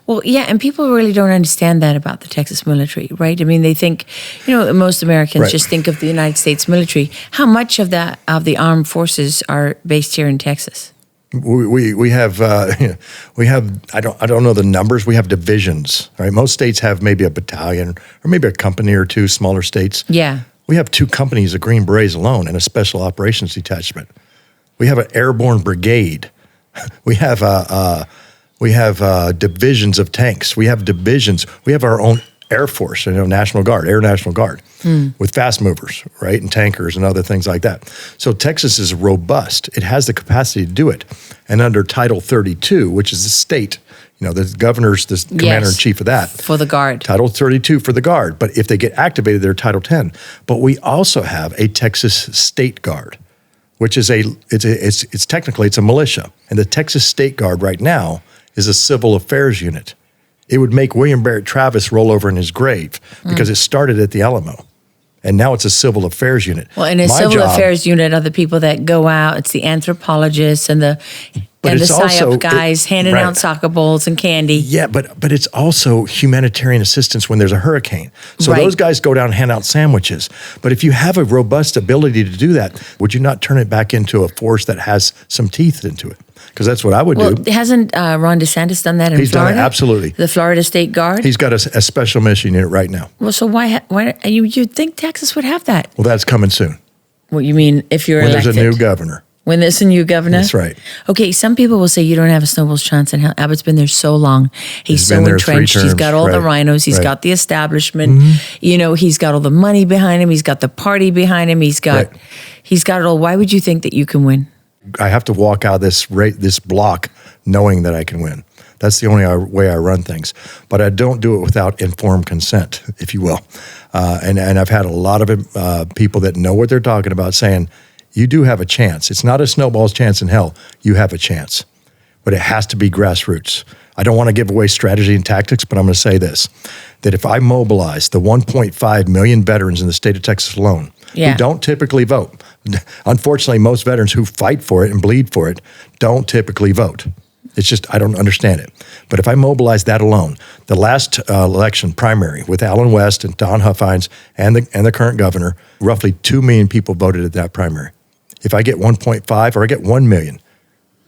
Well, yeah, and people really don't understand that about the Texas military, right? I mean, they think, most Americans Right. just think of the United States military. How much of the armed forces are based here in Texas? We have I don't know the numbers. We have divisions, right? Most states have maybe a battalion or maybe a company or two. Smaller states, Yeah. we have 2 companies of Green Berets alone and a special operations detachment. We have an airborne brigade. We have divisions of tanks. We have divisions. We have our own Air Force, National Guard, Air National Guard, with fast movers, right, and tankers and other things like that. So Texas is robust. It has the capacity to do it. And under Title 32, which is the state, the governor's the commander-in-chief of that. For the Guard. Title 32 for the Guard. But if they get activated, they're Title 10. But we also have a Texas State Guard, which is it's technically it's a militia. And the Texas State Guard right now is a civil affairs unit. It would make William Barrett Travis roll over in his grave because it started at the Alamo. And now it's a civil affairs unit. Well, in a civil affairs unit are the people that go out. It's the anthropologists and the PSYOP guys handing out soccer balls and candy. Yeah, but it's also humanitarian assistance when there's a hurricane. So Right. those guys go down and hand out sandwiches. But if you have a robust ability to do that, would you not turn it back into a force that has some teeth into it? Because that's what I would do. Well, hasn't Ron DeSantis done that in He's Florida? done it, absolutely. The Florida State Guard? He's got a special mission unit right now. Well, so why you'd think Texas would have that? Well, that's coming soon. What you mean if you're When elected? there's a new governor. When there's a new governor? That's right. Okay, some people will say you don't have a snowball's chance in hell. Abbott's been there so long. He's so been there 3 entrenched. He's terms. got all the Right. rhinos. He's Right. got the establishment. He's got all the money behind him. He's got the party behind him. He's got it all. Why would you think that you can win? I have to walk out this block knowing that I can win. That's the only way I run things. But I don't do it without informed consent, if you will. And I've had a lot of people that know what they're talking about saying, you do have a chance. It's not a snowball's chance in hell. You have a chance. But it has to be grassroots. I don't want to give away strategy and tactics, but I'm going to say this, that if I mobilize the 1.5 million veterans in the state of Texas alone, who don't typically vote, unfortunately, most veterans who fight for it and bleed for it don't typically vote. It's just, I don't understand it. But if I mobilize that alone, the last election primary with Alan West and Don Huffines and the current governor, roughly 2 million people voted at that primary. If I get 1.5 or I get 1 million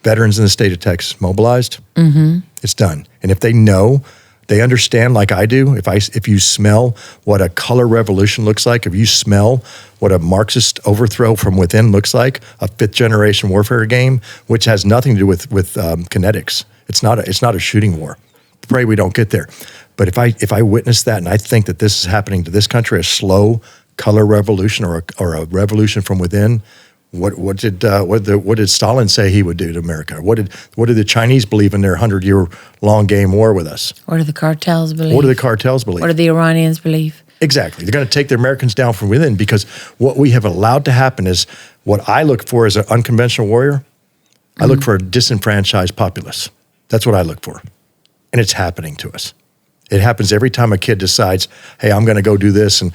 veterans in the state of Texas mobilized, it's done. And if they know, they understand like I do, if you smell what a color revolution looks like, if you smell what a Marxist overthrow from within looks like, a 5th generation warfare game, which has nothing to do with kinetics. It's not a shooting war. Pray we don't get there. But if I witness that and I think that this is happening to this country, a slow color revolution or a revolution from within, what did Stalin say he would do to America? What did the Chinese believe in their 100-year-long game war with us? What do the cartels believe? What do the cartels believe? What do the Iranians believe? Exactly. They're going to take the Americans down from within because what we have allowed to happen is what I look for as an unconventional warrior, I look for a disenfranchised populace. That's what I look for. And it's happening to us. It happens every time a kid decides, hey, I'm going to go do this and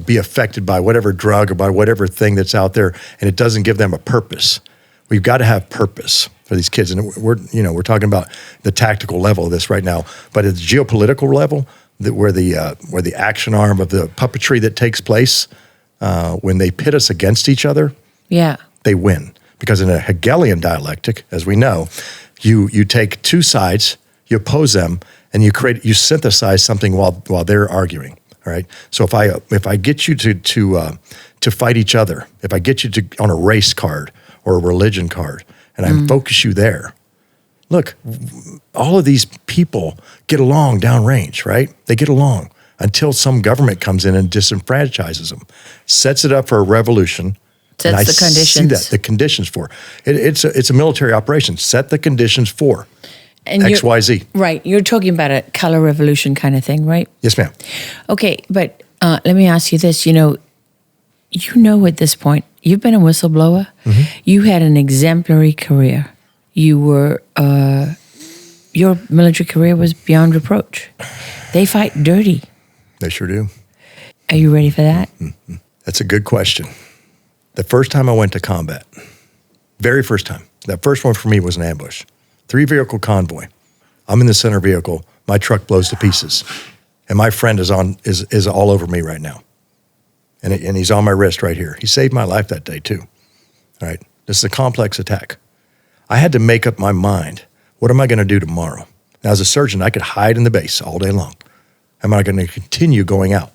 be affected by whatever drug or by whatever thing that's out there, and it doesn't give them a purpose. We've got to have purpose for these kids, and we're talking about the tactical level of this right now, but at the geopolitical level, where the action arm of the puppetry that takes place when they pit us against each other, they win because in a Hegelian dialectic, as we know, you take 2 sides, you oppose them, and you synthesize something while they're arguing. All right. So if I get you to fight each other, if I get you on a race card or a religion card, and I focus you there, look, all of these people get along downrange, right? They get along until some government comes in and disenfranchises them, sets it up for a revolution. Sets the conditions. See that, the conditions for it. It's a military operation. Set the conditions for. And XYZ. Right. You're talking about a color revolution kind of thing, right? Yes, ma'am. Okay, but let me ask you this. You know at this point, you've been a whistleblower. You had an exemplary career. your military career was beyond reproach. They fight dirty. They sure do. Are you ready for that? Mm-hmm. That's a good question. The first time I went to combat, very first time, that first one for me was an ambush. 3-vehicle convoy. I'm in the center vehicle. My truck blows to pieces. And my friend is all over me right now. And he's on my wrist right here. He saved my life that day too. All right. This is a complex attack. I had to make up my mind. What am I going to do tomorrow? Now, as a surgeon, I could hide in the base all day long. Am I going to continue going out?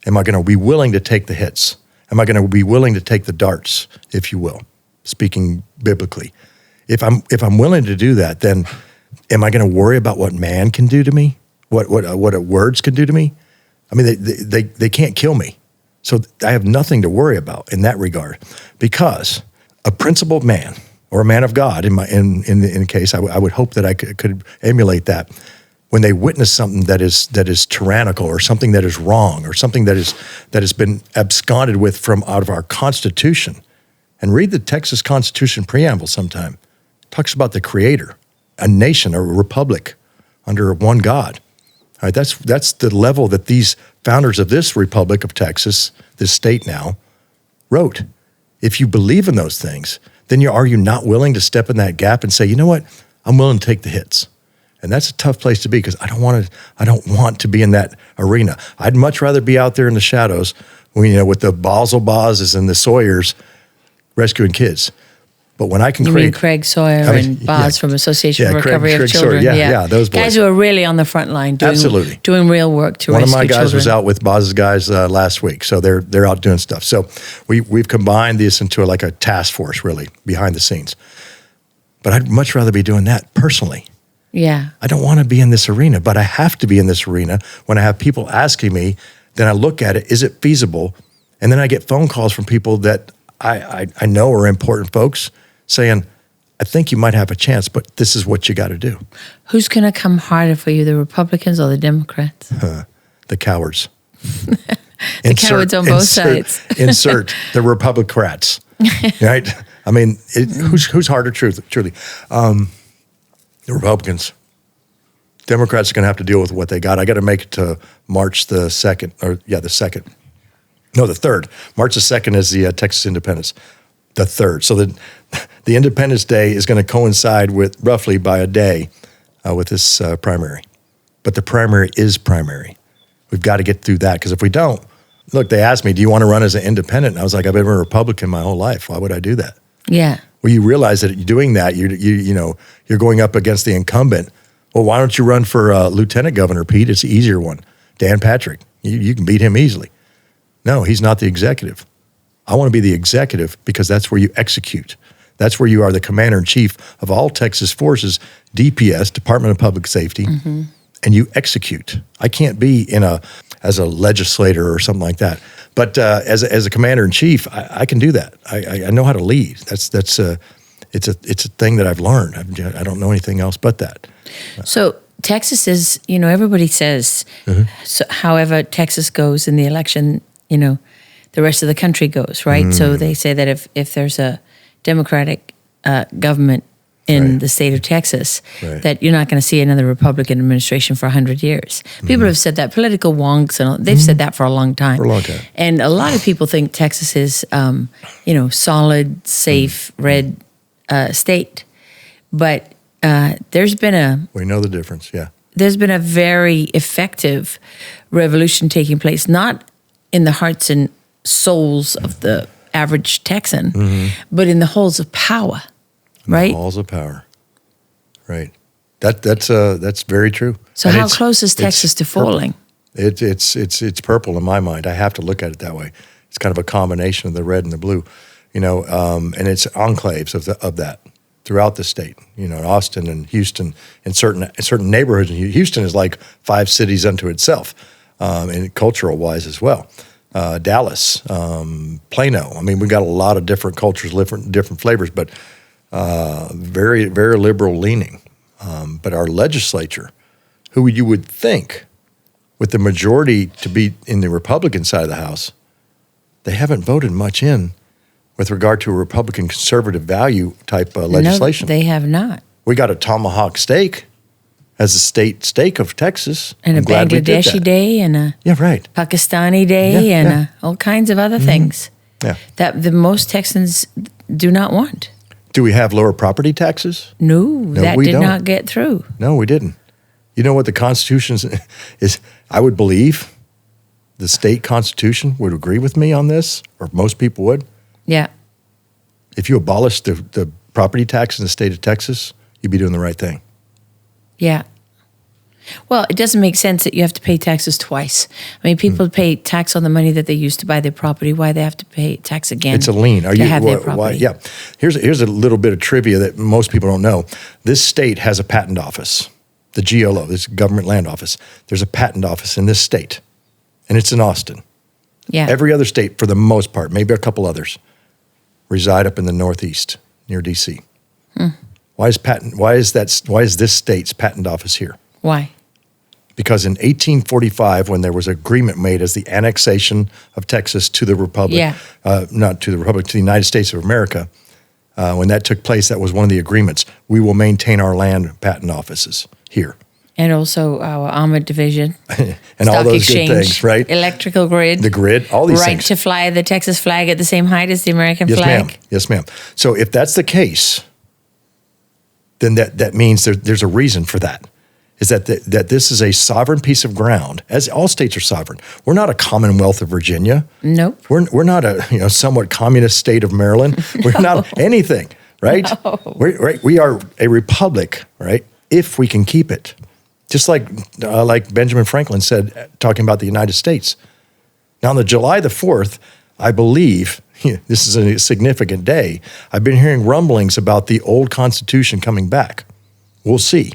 Am I going to be willing to take the hits? Am I going to be willing to take the darts, if you will, speaking biblically? If I'm willing to do that, then am I going to worry about what man can do to me? What words can do to me? I mean, they can't kill me. So I have nothing to worry about in that regard, because a principled man or a man of God, in the case, I would hope that I could emulate that. When they witness something that is tyrannical, or something that is wrong, or something that has been absconded with from out of our Constitution, and read the Texas Constitution preamble sometime. It talks about the Creator, a nation, a republic under one God. All right, that's the level that these founders of this Republic of Texas, this state now, wrote. If you believe in those things, then are you not willing to step in that gap and say, you know what, I'm willing to take the hits? And that's a tough place to be, because I don't want to be in that arena. I'd much rather be out there in the shadows, with the Basel Bozes and the Sawyers rescuing kids. But when I can You mean Craig Sawyer and Boz from Association for Recovery of Children? Sawyer, yeah, those boys. Guys who are really on the front line doing real work to rescue children. One of my guys was out with Boz's guys last week, so they're out doing stuff. So we've combined this into like a task force, really, behind the scenes. But I'd much rather be doing that personally. Yeah. I don't want to be in this arena, but I have to be in this arena when I have people asking me. Then I look at it, is it feasible? And then I get phone calls from people that I know are important folks saying, I think you might have a chance, but this is what you got to do. Who's going to come harder for you, the Republicans or the Democrats? The cowards. The cowards on both sides. Insert the Republicrats, right? I mean, who's harder, truly? The Republicans. Democrats are going to have to deal with what they got. I got to make it to March the 2nd, the 2nd. No, the 3rd. March the 2nd is the Texas Independence. The 3rd. So the Independence Day is going to coincide with roughly by a day with this primary. But the primary is primary. We've got to get through that, because if we don't, look, they asked me, do you want to run as an independent? And I was like, I've been a Republican my whole life. Why would I do that? Yeah. Well, you realize that doing that, you're going up against the incumbent. Well, why don't you run for lieutenant governor, Pete? It's the easier one. Dan Patrick. You can beat him easily. No, he's not the executive. I want to be the executive, because that's where you execute. That's where you are the commander-in-chief of all Texas forces, DPS, Department of Public Safety, and you execute. I can't be as a legislator or something like that. But as a commander-in-chief, I can do that. I know how to lead. It's a thing that I've learned. I don't know anything else but that. So Texas is, everybody says, so however Texas goes in the election, the rest of the country goes, right? So they say that if there's a Democratic government in the state of Texas, that you're not going to see another Republican administration for 100 years. People have said that. Political wonks, and they've said that for a long time. And a lot of people think Texas is, solid, safe, red state. But there's been we know the difference, yeah. There's been a very effective revolution taking place, not in the hearts and souls of the average Texan, but in the halls of power. Right? Halls of power. Right. That's very true. So and how close is Texas to falling? It's purple in my mind. I have to look at it that way. It's kind of a combination of the red and the blue, and it's enclaves of that throughout the state. Austin and Houston, in certain neighborhoods. Houston is like 5 cities unto itself, and cultural wise as well. Dallas, Plano. I mean, we got a lot of different cultures, different flavors, but very, very liberal leaning. But our legislature, who you would think with the majority to be in the Republican side of the House, they haven't voted much in with regard to a Republican conservative value type legislation. No, they have not. We got a tomahawk steak as a state steak of Texas. And I'm a glad we did Bangladeshi that. day and a Yeah, right. Pakistani day Yeah, and yeah. all kinds of other things Yeah. that the most Texans do not want. Do we have lower property taxes? No, that we did don't. not get through. No, we didn't. You know what the Constitution is? I would believe the state constitution would agree with me on this, or most people would. Yeah. If you abolish the property tax in the state of Texas, you'd be doing the right thing. Yeah. Well, it doesn't make sense that you have to pay taxes twice. I mean, people pay tax on the money that they used to buy their property. Why they have to pay tax again? It's a lien. to have their property. Yeah. Here's a little bit of trivia that most people don't know. This state has a patent office, the GLO, this Government Land Office. There's a patent office in this state, and it's in Austin. Yeah. Every other state, for the most part, maybe a couple others, reside up in the Northeast near DC. Why is this state's patent office here? Why? Because in 1845, when there was an agreement made as the annexation of Texas to the Republic, Yeah. not to the Republic, to the United States of America, when that took place, that was one of the agreements. We will maintain our land patent offices here. And also our armored division. And all stock those exchange, good things, right? Electrical grid. The grid, all these right things. to fly the Texas flag at the same height as the American Yes, flag. ma'am. Yes, ma'am. So if that's the case, then that means there's a reason for that. Is that this is a sovereign piece of ground, as all states are sovereign. We're not a Commonwealth of Virginia. Nope. We're not a somewhat communist state of Maryland. We're not anything, right? No. We are a republic, right? If we can keep it, just like Benjamin Franklin said, talking about the United States. Now, on the July the 4th, I believe this is a significant day. I've been hearing rumblings about the old Constitution coming back. We'll see.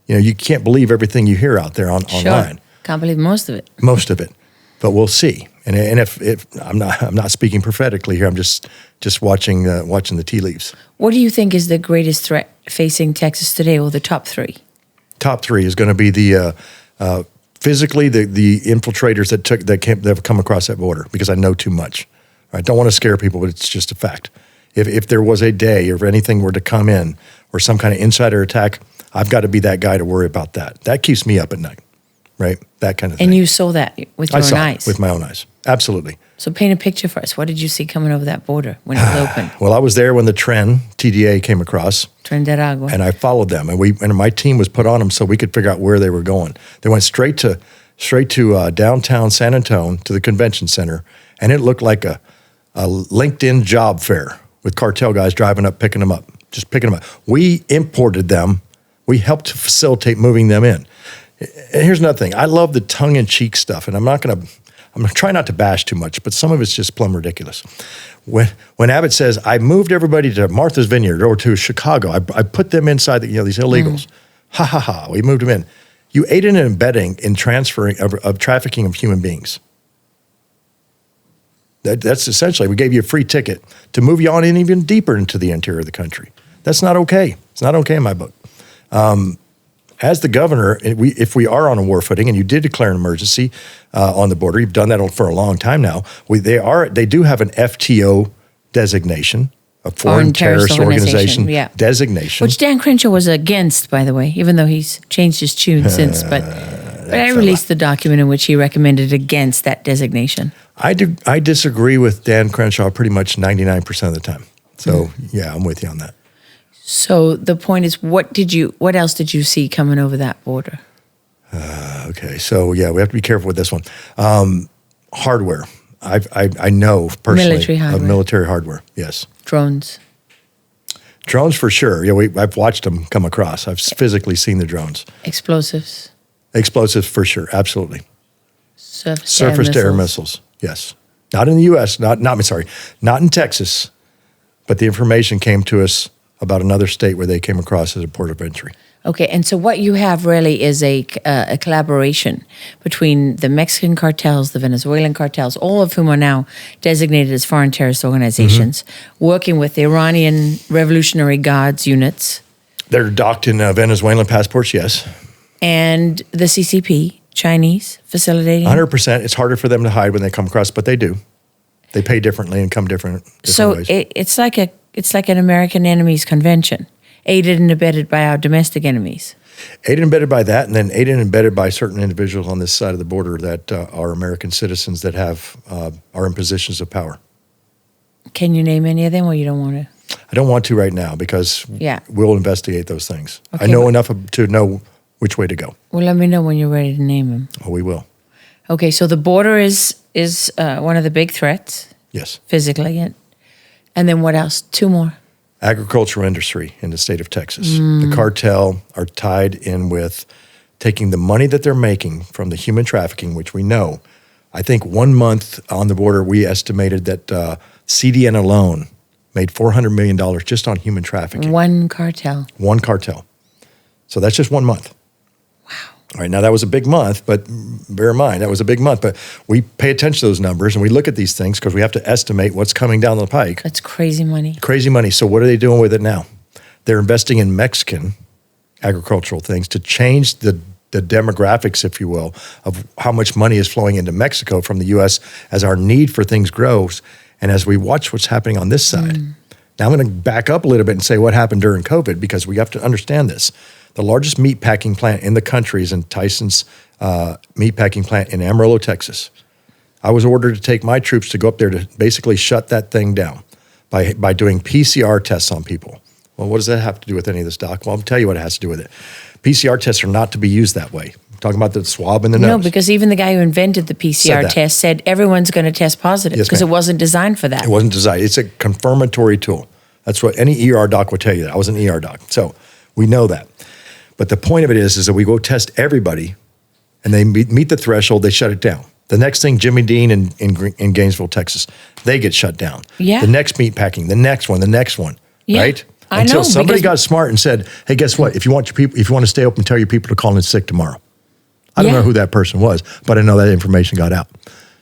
You can't believe everything you hear out there online. Can't believe most of it. Most of it, but we'll see. And if I'm not speaking prophetically here, I'm just watching the tea leaves. What do you think is the greatest threat facing Texas today, or the top three? Top three is going to be the physically the infiltrators that have come across that border, because I know too much. I don't want to scare people, but it's just a fact. If there was a day, or if anything were to come in, or some kind of insider attack, I've got to be that guy to worry about that. That keeps me up at night, right? That kind of thing. And you saw that with your own eyes? With my own eyes. Absolutely. So paint a picture for us. What did you see coming over that border when it was open? Well, I was there when the TDA came across. Tren de Aragua. And I followed them, and my team was put on them so we could figure out where they were going. They went straight to downtown San Antonio, to the convention center, and it looked like a LinkedIn job fair with cartel guys driving up, picking them up. We imported them. We helped to facilitate moving them in. And here's another thing. I love the tongue-in-cheek stuff, and I'm going to try not to bash too much, but some of it's just plumb ridiculous. When Abbott says, I moved everybody to Martha's Vineyard or to Chicago, I put them inside these illegals. Ha, ha, ha, we moved them in. You aided and abetting in transferring of trafficking of human beings. That's essentially, we gave you a free ticket to move you on in even deeper into the interior of the country. That's not okay. It's not okay in my book. As the governor, if we are on a war footing, and you did declare an emergency on the border, you've done that for a long time now. They do have an FTO designation, a foreign terrorist organization designation, which Dan Crenshaw was against, by the way, even though he's changed his tune since. But I released the document in which he recommended against that designation. I disagree with Dan Crenshaw pretty much 99% of the time. So yeah, I'm with you on that. So the point is, what else did you see coming over that border? Okay, so yeah, we have to be careful with this one. Hardware. I know personally of military hardware. Yes. Drones for sure. Yeah, I've watched them come across. I've physically seen the drones. Explosives for sure. Absolutely. Surface to air missiles. Yes. Not in the U.S. Not in Texas, but the information came to us about another state where they came across as a port of entry. Okay, and so what you have really is a collaboration between the Mexican cartels, the Venezuelan cartels, all of whom are now designated as foreign terrorist organizations, working with the Iranian Revolutionary Guards units. They're docked in Venezuelan passports, yes. And the CCP, Chinese, facilitating. 100%. It's harder for them to hide when they come across, but they do. They pay differently and come different So ways. it's like an American enemies convention, aided and abetted by our domestic enemies. Aided and abetted by that, and then aided and abetted by certain individuals on this side of the border that are American citizens that are in positions of power. Can you name any of them, or you don't want to? I don't want to right now because we'll investigate those things. Okay, I know enough to know which way to go. Well, let me know when you're ready to name them. Oh, we will. Okay, so the border is one of the big threats. Yes. Physically. And then what else? Two more. Agricultural industry in the state of Texas. The cartel are tied in with taking the money that they're making from the human trafficking, which we know. I think 1 month on the border, we estimated that CDN alone made $400 million just on human trafficking. One cartel. One cartel. So that's just 1 month. Wow. All right, now that was a big month, but bear in mind, that was a big month. But we pay attention to those numbers and we look at these things because we have to estimate what's coming down the pike. That's crazy money. Crazy money. So what are they doing with it now? They're investing in Mexican agricultural things to change the demographics, if you will, of how much money is flowing into Mexico from the U.S. as our need for things grows. And as we watch what's happening on this side. Now I'm going to back up a little bit and say what happened during COVID because we have to understand this. The largest meat packing plant in the country is in Tyson's meat packing plant in Amarillo, Texas. I was ordered to take my troops to go up there to basically shut that thing down by doing PCR tests on people. Well, what does that have to do with any of this, Doc? Well, I'll tell you what it has to do with it. PCR tests are not to be used that way. I'm talking about the swab in the nose. No, because even the guy who invented the PCR test said everyone's going to test positive because it wasn't designed for that. It wasn't designed. It's a confirmatory tool. That's what any ER doc would tell you that. I was an ER doc. So we know that. But the point of it is that we go test everybody and they meet the threshold, they shut it down. The next thing, Jimmy Dean in Gainesville, Texas, they get shut down. Yeah. The next meat packing, the next one, Yeah. right? I Until know, somebody got smart and said, hey, guess what? If you want to stay open, tell your people to call in sick tomorrow. I don't know who that person was, but I know that information got out.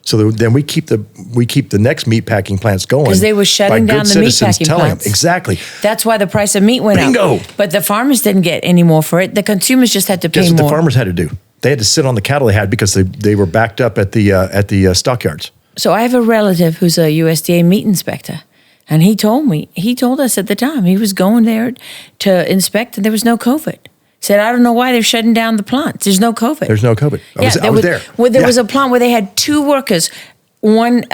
So then we keep the next meat packing plants going because they were shutting down the meat packing plants. Exactly. That's why the price of meat went Bingo. up. But the farmers didn't get any more for it. The consumers just had to pay Guess what more. the farmers had to do? They had to sit on the cattle they had because they were backed up at the stockyards. So I have a relative who's a USDA meat inspector. And he told us at the time, he was going there to inspect and there was no COVID. Said, I don't know why they're shutting down the plants. There's no COVID. There's no COVID. I was there. Well, there was a plant where they had two workers, one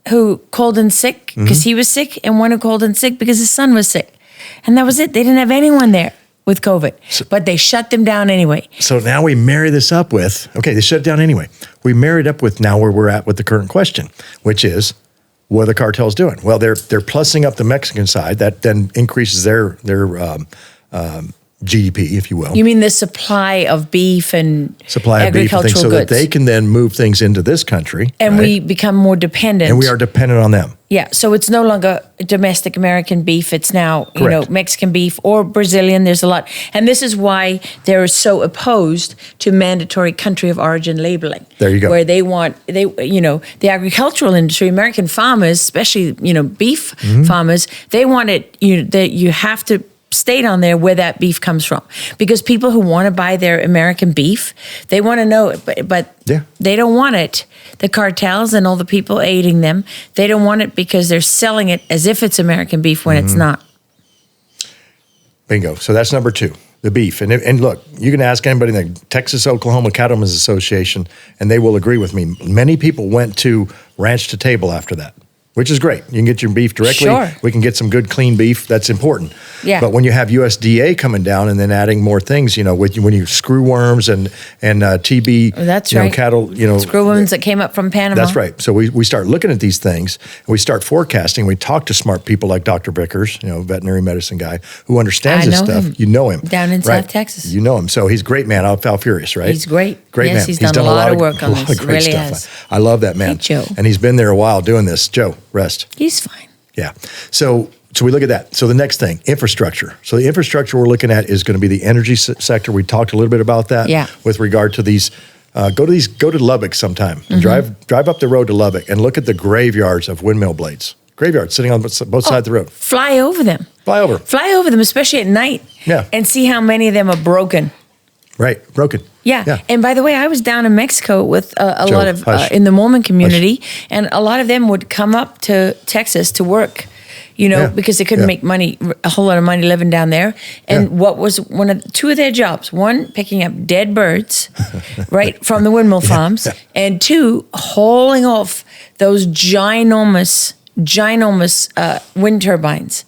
who called in sick because he was sick and one who called in sick because his son was sick. And that was it. They didn't have anyone there with COVID, but they shut them down anyway. So now we marry this up with, okay, they shut it down anyway. We married up with now where we're at with the current question, which is, what are the cartels doing? Well, they're plussing up the Mexican side. That then increases their GDP, if you will. You mean the supply of beef and agricultural so goods. that they can then move things into this country. And we become more dependent. And we are dependent on them. Yeah, so it's no longer domestic American beef. It's now, Correct. Mexican beef or Brazilian. There's a lot. And this is why they're so opposed to mandatory country of origin labeling. There you go. Where they want, the agricultural industry, American farmers, especially, beef farmers, they want it, that you have to state on there where that beef comes from, because people who want to buy their American beef, they want to know it, but they don't want it. The cartels and all the people aiding them, they don't want it because they're selling it as if it's American beef when it's not. Bingo. So that's number two, the beef. And look, you can ask anybody in the Texas-Oklahoma Cattlemen's Association, and they will agree with me. Many people went to ranch to table after that, which is great. You can get your beef directly. Sure. We can get some good, clean beef. That's important. Yeah. But when you have USDA coming down and then adding more things, when you screw worms and TB, that's right. Cattle, screw worms that came up from Panama. That's right. So we start looking at these things and we start forecasting. We talk to smart people like Dr. Vickers, veterinary medicine guy who understands this stuff. Him. You know him. Down in South Texas. You know him. So he's a great man out of Falfurrious, right? He's great. Great man. He's done a lot of work on this. A lot of great really stuff. has. I love that man. Hey, Joe. And he's been there a while doing this. Joe, rest. He's fine. Yeah. So we look at that. So the next thing, infrastructure. So the infrastructure we're looking at is going to be the energy sector. We talked a little bit about that. Yeah. With regard to these, go to Lubbock sometime and drive up the road to Lubbock and look at the graveyards of windmill blades. Graveyards sitting on both sides of the road. Fly over them. Fly over. Fly over them, especially at night. Yeah. And see how many of them are broken. Right, broken. Yeah. And by the way, I was down in Mexico with a Joe, lot of hush. in the Mormon community, and a lot of them would come up to Texas to work, Yeah. because they couldn't make money, a whole lot of money living down there. And what was two of their jobs? One, picking up dead birds, right, from the windmill farms, and two, hauling off those ginormous wind turbines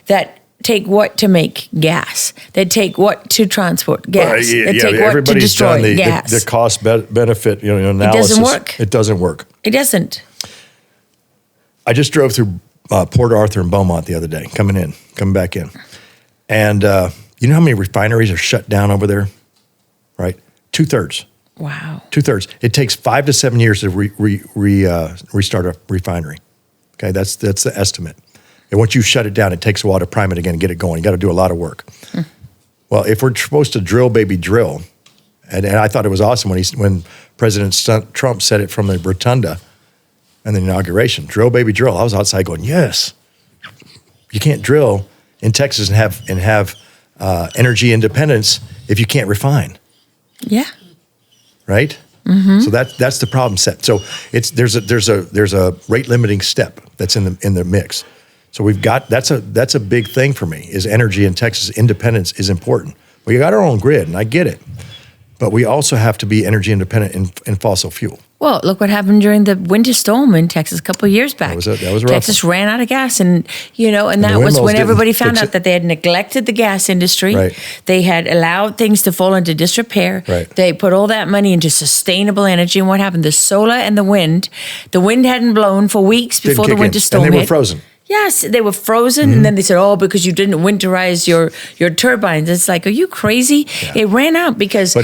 that take what to make gas? They take what to transport gas? They take what to destroy gas? The cost benefit analysis. It doesn't work. It doesn't work. It doesn't. I just drove through Port Arthur and Beaumont the other day, coming back in. And you know how many refineries are shut down over there? Right? 2/3. Wow. 2/3. It takes 5 to 7 years to restart a refinery. Okay, that's the estimate. And once you shut it down, it takes a while to prime it again and get it going. You got to do a lot of work. Well, if we're supposed to drill, baby, drill, and I thought it was awesome when President Trump said it from the rotunda and the inauguration, drill, baby, drill. I was outside going, yes. You can't drill in Texas and have energy independence if you can't refine. Yeah. Right. Mm-hmm. So that's the problem set. So there's a rate limiting step that's in the mix. So we've got that's a big thing for me is energy in Texas. Independence is important. We got our own grid, and I get it, but we also have to be energy independent in fossil fuel. Well, look what happened during the winter storm in Texas a couple of years back. That was rough. Texas ran out of gas, and that was when everybody found out that they had neglected the gas industry. Right. They had allowed things to fall into disrepair. Right. They put all that money into sustainable energy, and what happened? The solar and the wind hadn't blown for weeks before the winter storm hit. And they were frozen. Yes, they were frozen, and then they said, "Oh, because you didn't winterize your turbines." It's like, are you crazy? Yeah. It ran out because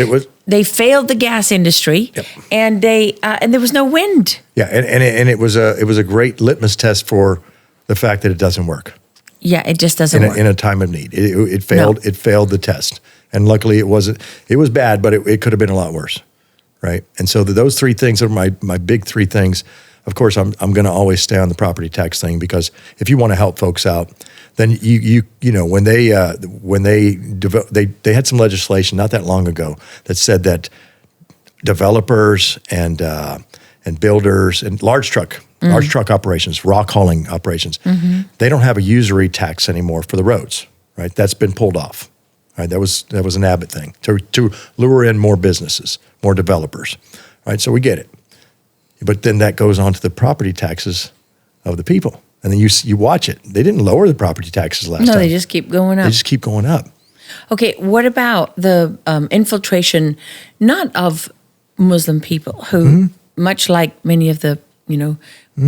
they failed the gas industry, and there was no wind. Yeah, and it was a great litmus test for the fact that it doesn't work. Yeah, it just doesn't work in a time of need. It failed. No. It failed the test, and luckily it wasn't. It was bad, but it could have been a lot worse, right? And so those three things are my big three things. Of course, I'm going to always stay on the property tax thing because if you want to help folks out, then you when they had some legislation not that long ago that said that developers and builders and large truck operations, rock hauling operations, they don't have a usury tax anymore for the roads, right? That's been pulled off. Right? That was an Abbott thing to lure in more businesses, more developers, right? So we get it. But then that goes on to the property taxes of the people. And then you watch it. They didn't lower the property taxes last time. No, they just keep going up. They just keep going up. Okay, what about the infiltration, not of Muslim people who, much like many of the,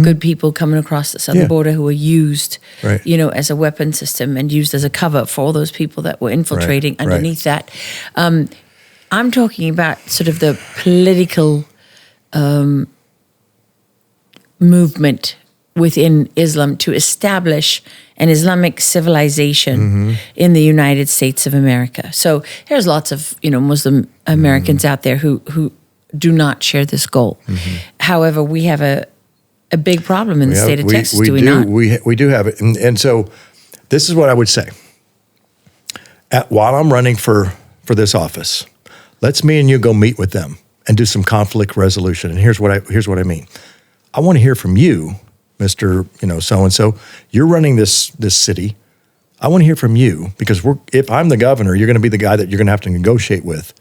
good people coming across the southern border who were used, as a weapon system and used as a cover for all those people that were infiltrating underneath that. I'm talking about sort of the political movement within Islam to establish an Islamic civilization in the United States of America. So there's lots of Muslim Americans out there who do not share this goal. However, we have a big problem in the state of Texas, do we not? We do have it. And so this is what I would say. While I'm running for this office, let's me and you go meet with them and do some conflict resolution. And here's what I mean. I want to hear from you, Mr. So-and-so. You're running this city. I want to hear from you because if I'm the governor, you're going to be the guy that you're going to have to negotiate with.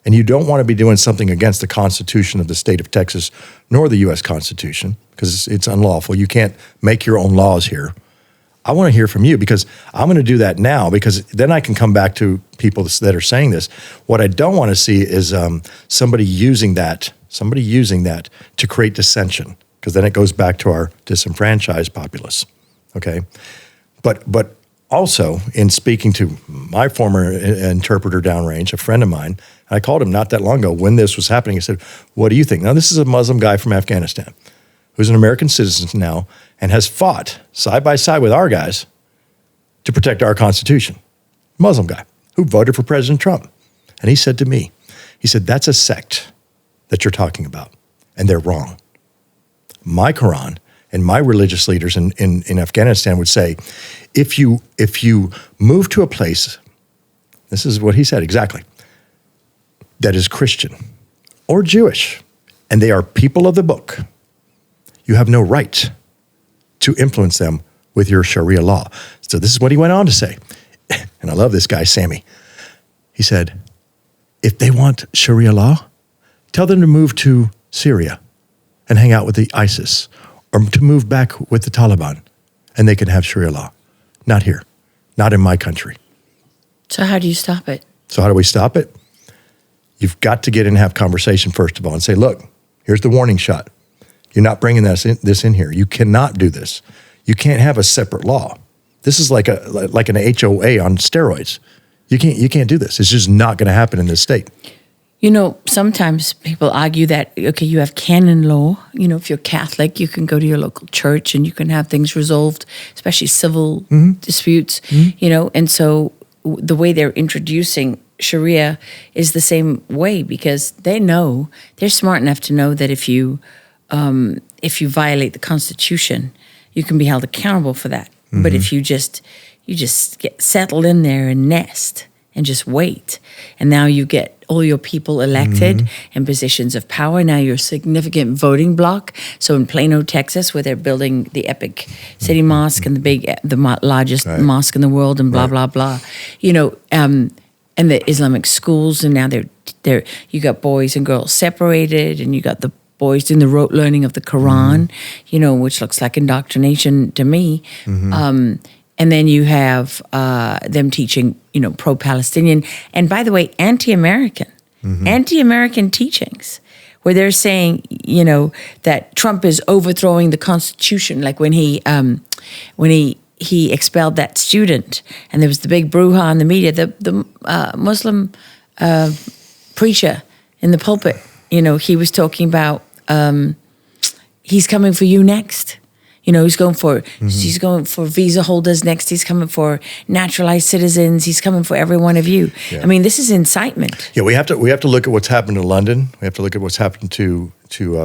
And you don't want to be doing something against the Constitution of the state of Texas, nor the U.S. Constitution, because it's unlawful. You can't make your own laws here. I want to hear from you because I'm going to do that now because then I can come back to people that are saying this. What I don't want to see is somebody using that to create dissension. Because then it goes back to our disenfranchised populace, okay? But also, in speaking to my former interpreter downrange, a friend of mine, I called him not that long ago when this was happening. I said, what do you think? Now, this is a Muslim guy from Afghanistan who's an American citizen now and has fought side by side with our guys to protect our Constitution. Muslim guy who voted for President Trump. And he said to me, that's a sect that you're talking about, and they're wrong. My Quran and my religious leaders in Afghanistan would say, if you move to a place, this is what he said exactly, that is Christian or Jewish, and they are people of the book, you have no right to influence them with your Sharia law. So this is what he went on to say. And I love this guy, Sammy. He said, if they want Sharia law, tell them to move to Syria and hang out with the ISIS, or to move back with the Taliban, and they can have Sharia law. Not here, not in my country. So how do you stop it? So how do we stop it? You've got to get in and have conversation first of all and say, look, here's the warning shot. You're not bringing this in here. You cannot do this. You can't have a separate law. This is like an HOA on steroids. You can't do this. It's just not going to happen in this state. You know, sometimes people argue that, okay, you have canon law. You know, if you're Catholic, you can go to your local church and you can have things resolved, especially civil disputes, you know. And so the way they're introducing Sharia is the same way, because they know, they're smart enough to know that if you violate the Constitution, you can be held accountable for that. But if you just get settled in there and nest and just wait, and now you get all your people elected in positions of power. Now you're a significant voting bloc. So in Plano, Texas, where they're building the epic city mosque and the largest mosque in the world, and blah blah blah, you know, and the Islamic schools, and now they're you got boys and girls separated, and you got the boys doing the rote learning of the Quran, you know, which looks like indoctrination to me. And then you have them teaching, you know, pro-Palestinian, and by the way, anti-American teachings, where they're saying, you know, that Trump is overthrowing the Constitution, like when he expelled that student, and there was the big brouhaha in the media. The Muslim preacher in the pulpit, you know, he was talking about he's coming for you next. You know, he's going for visa holders next. He's coming for naturalized citizens. He's coming for every one of you. Yeah. I mean, this is incitement. Yeah, we have to look at what's happened to London. We have to look at what's happened to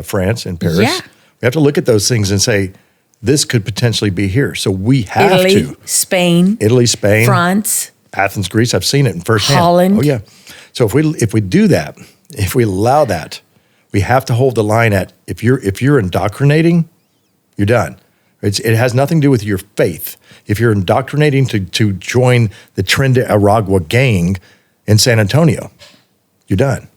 France and Paris. Yeah. We have to look at those things and say, this could potentially be here. So we have Italy, Spain, France, Athens, Greece. I've seen it in firsthand. Holland. Oh yeah. So if we do that, if we allow that, we have to hold the line at if you're indoctrinating, you're done. It has nothing to do with your faith. If you're indoctrinating to join the Trinidad Aragua gang in San Antonio, you're done,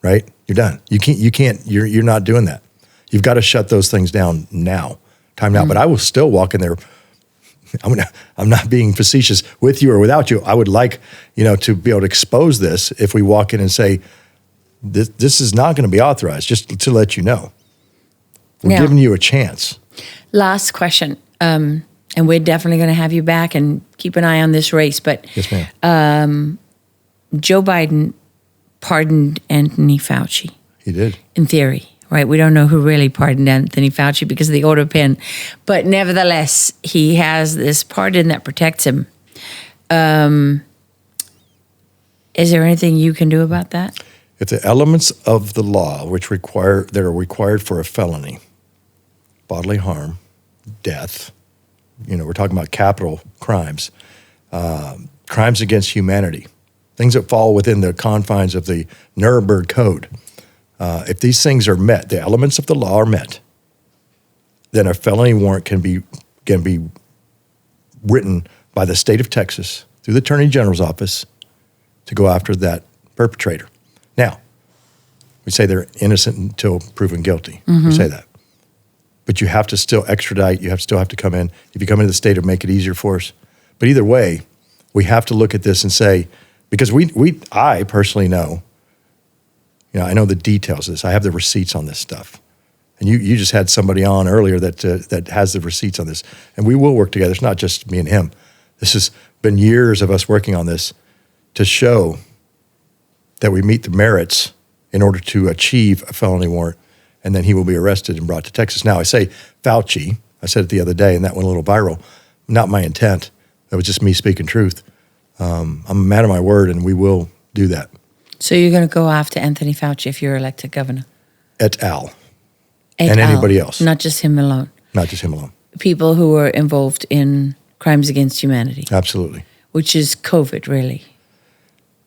right? You're done. You're not doing that. You've got to shut those things down now. Time now. But I will still walk in there. I'm not being facetious with you or without you. I would like, you know, to be able to expose this if we walk in and say, this is not going to be authorized, just to let you know. We're giving you a chance. Last question, and we're definitely going to have you back and keep an eye on this race. But yes, ma'am. Joe Biden pardoned Anthony Fauci. He did. In theory, right? We don't know who really pardoned Anthony Fauci because of the order of pen. But nevertheless, he has this pardon that protects him. Is there anything you can do about that? If the elements of the law that are required for a felony, bodily harm, death, you know, we're talking about capital crimes, crimes against humanity, things that fall within the confines of the Nuremberg Code. If these things are met, the elements of the law are met, then a felony warrant can be written by the state of Texas through the Attorney General's office to go after that perpetrator. Now, we say they're innocent until proven guilty. We say that. But you have to still extradite. You still have to come in. If you come into the state, it'll make it easier for us. But either way, we have to look at this and say, because I personally know, you know, I know the details of this. I have the receipts on this stuff. And you just had somebody on earlier that has the receipts on this. And we will work together. It's not just me and him. This has been years of us working on this to show that we meet the merits in order to achieve a felony warrant, and then he will be arrested and brought to Texas. Now, I say Fauci. I said it the other day, and that went a little viral. Not my intent. That was just me speaking truth. I'm a man of my word, and we will do that. So you're going to go after Anthony Fauci if you're elected governor? Et al. And anybody else. Not just him alone. Not just him alone. People who are involved in crimes against humanity. Absolutely. Which is COVID, really.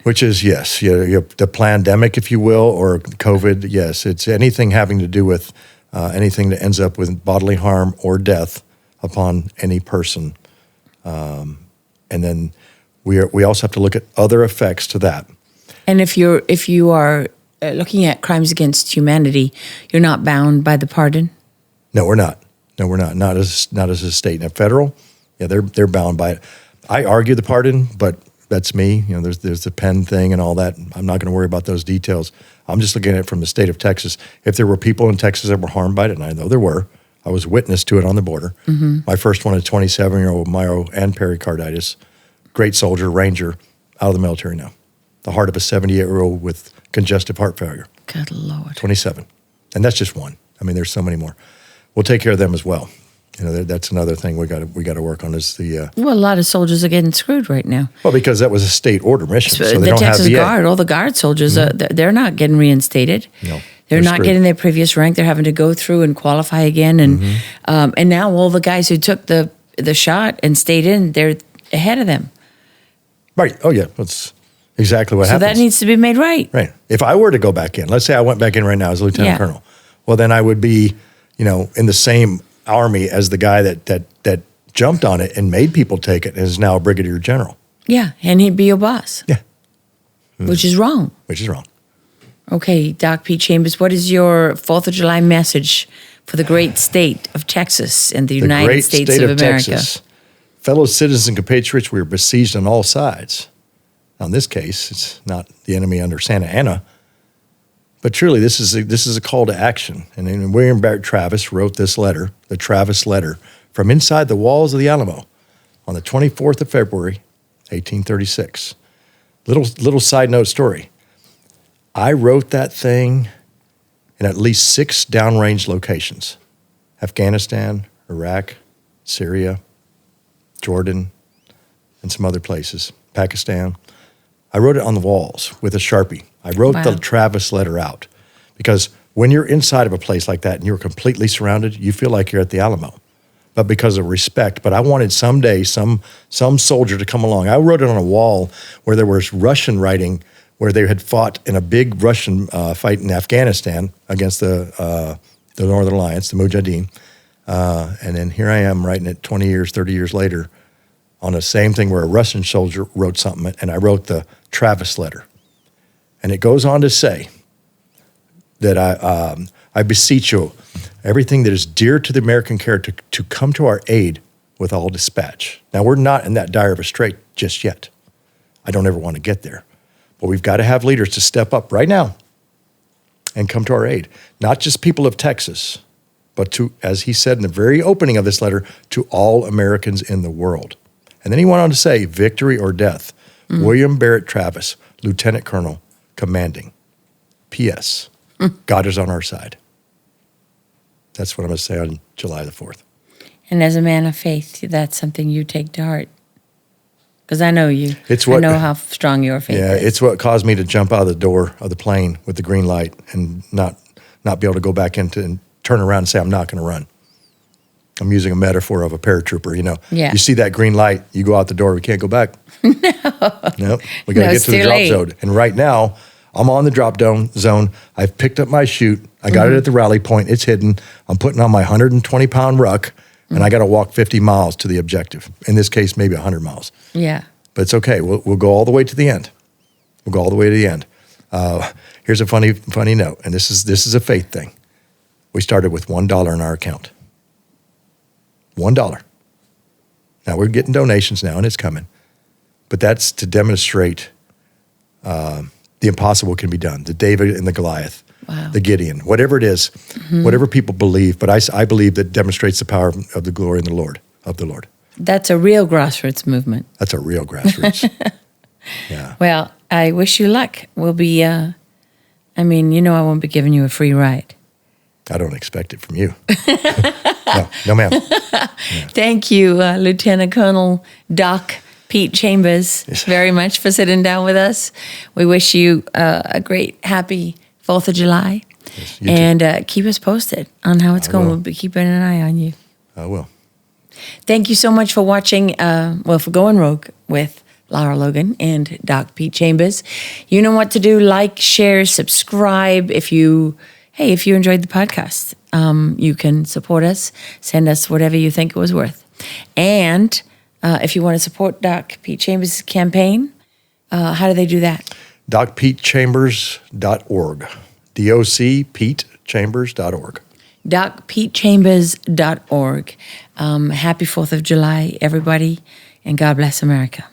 Which is, yes, the pandemic, if you will, or COVID, yes. It's anything having to do with anything that ends up with bodily harm or death upon any person. And then we also have to look at other effects to that. And if you are looking at crimes against humanity, you're not bound by the pardon? No, we're not. No, we're not. Not as a state. Now, federal, yeah, they're bound by it. I argue the pardon, but that's me. There's the pen thing and all that. I'm not going to worry about those details. I'm just looking at it from the state of Texas. If there were people in Texas that were harmed by it, and I know there were, I was witness to it on the border. Mm-hmm. My first one, a 27-year-old myo and pericarditis, great soldier, Ranger, out of the military now. The heart of a 78-year-old with congestive heart failure. Good Lord. 27. And that's just one. I mean, there's so many more. We'll take care of them as well. That's another thing we got to work on is the. Well, a lot of soldiers are getting screwed right now. Well, because that was a state order mission, so they the don't Texas have the Guard, all the Guard soldiers, they're not getting reinstated. No, they're not screwed. getting their previous rank. They're having to go through and qualify again, and now all the guys who took the shot and stayed in, they're ahead of them. Right. Oh yeah, that's exactly what happens. So that needs to be made right. Right. If I were to go back in, let's say I went back in right now as a lieutenant colonel, well then I would be, in the same army as the guy that jumped on it and made people take it and is now a brigadier general. Yeah, and he'd be your boss. Yeah. Which is wrong. Which is wrong. Okay, Doc Pete Chambers, what is your 4th of July message for the great state of Texas and the United States of America? Texas. Fellow citizens and compatriots, we are besieged on all sides. Now, in this case, it's not the enemy under Santa Ana, but truly, this is a call to action. And then William Barrett Travis wrote this letter, the Travis letter, from inside the walls of the Alamo on the 24th of February, 1836. Little side note story. I wrote that thing in at least 6 downrange locations: Afghanistan, Iraq, Syria, Jordan, and some other places, Pakistan. I wrote it on the walls with a Sharpie. I wrote the Travis letter out because when you're inside of a place like that and you're completely surrounded, you feel like you're at the Alamo. But because of respect, but I wanted someday some soldier to come along. I wrote it on a wall where there was Russian writing, where they had fought in a big Russian fight in Afghanistan against the Northern Alliance, the Mujahideen. And then here I am writing it 20 years, 30 years later on the same thing where a Russian soldier wrote something, and I wrote the Travis letter. And it goes on to say that I beseech you, everything that is dear to the American character, to come to our aid with all dispatch. Now, we're not in that dire of a strait just yet. I don't ever want to get there. But we've got to have leaders to step up right now and come to our aid. Not just people of Texas, but to, as he said in the very opening of this letter, to all Americans in the world. And then he went on to say, victory or death. William Barrett Travis, Lieutenant Colonel, commanding. P.S. God is on our side. That's what I'm going to say on July the 4th. And as a man of faith, that's something you take to heart. Because I know you. I know how strong your faith is. It's what caused me to jump out of the door of the plane with the green light and not be able to go back into and turn around and say, I'm not going to run. I'm using a metaphor of a paratrooper, You see that green light, you go out the door, we can't go back. No, we got to get to the drop zone. And right now, I'm on the drop down zone. I've picked up my chute. I got it at the rally point. It's hidden. I'm putting on my 120-pound ruck, and I got to walk 50 miles to the objective. In this case, maybe 100 miles. Yeah. But it's okay. We'll go all the way to the end. We'll go all the way to the end. Here's a funny note, and this is a faith thing. We started with $1 in our account. $1. Now, we're getting donations now, and it's coming. But that's to demonstrate the impossible can be done. The David and the Goliath, the Gideon, whatever it is, whatever people believe. But I believe that demonstrates the power of the glory in the Lord, of the Lord. That's a real grassroots movement. That's a real grassroots. Yeah. Well, I wish you luck. We'll be, I won't be giving you a free ride. I don't expect it from you. No, ma'am. Yeah. Thank you, Lieutenant Colonel Doc Pete Chambers, very much for sitting down with us. We wish you a great, happy 4th of July. Yes, and keep us posted on how it's going. We'll be keeping an eye on you. I will. Thank you so much for watching, for Going Rogue with Lara Logan and Doc Pete Chambers. You know what to do. Like, share, subscribe. If you enjoyed the podcast, you can support us. Send us whatever you think it was worth. And if you want to support Doc Pete Chambers' campaign, how do they do that? DocPeteChambers.org. DocPeteChambers.org. DocPeteChambers.org. Happy 4th of July, everybody, and God bless America.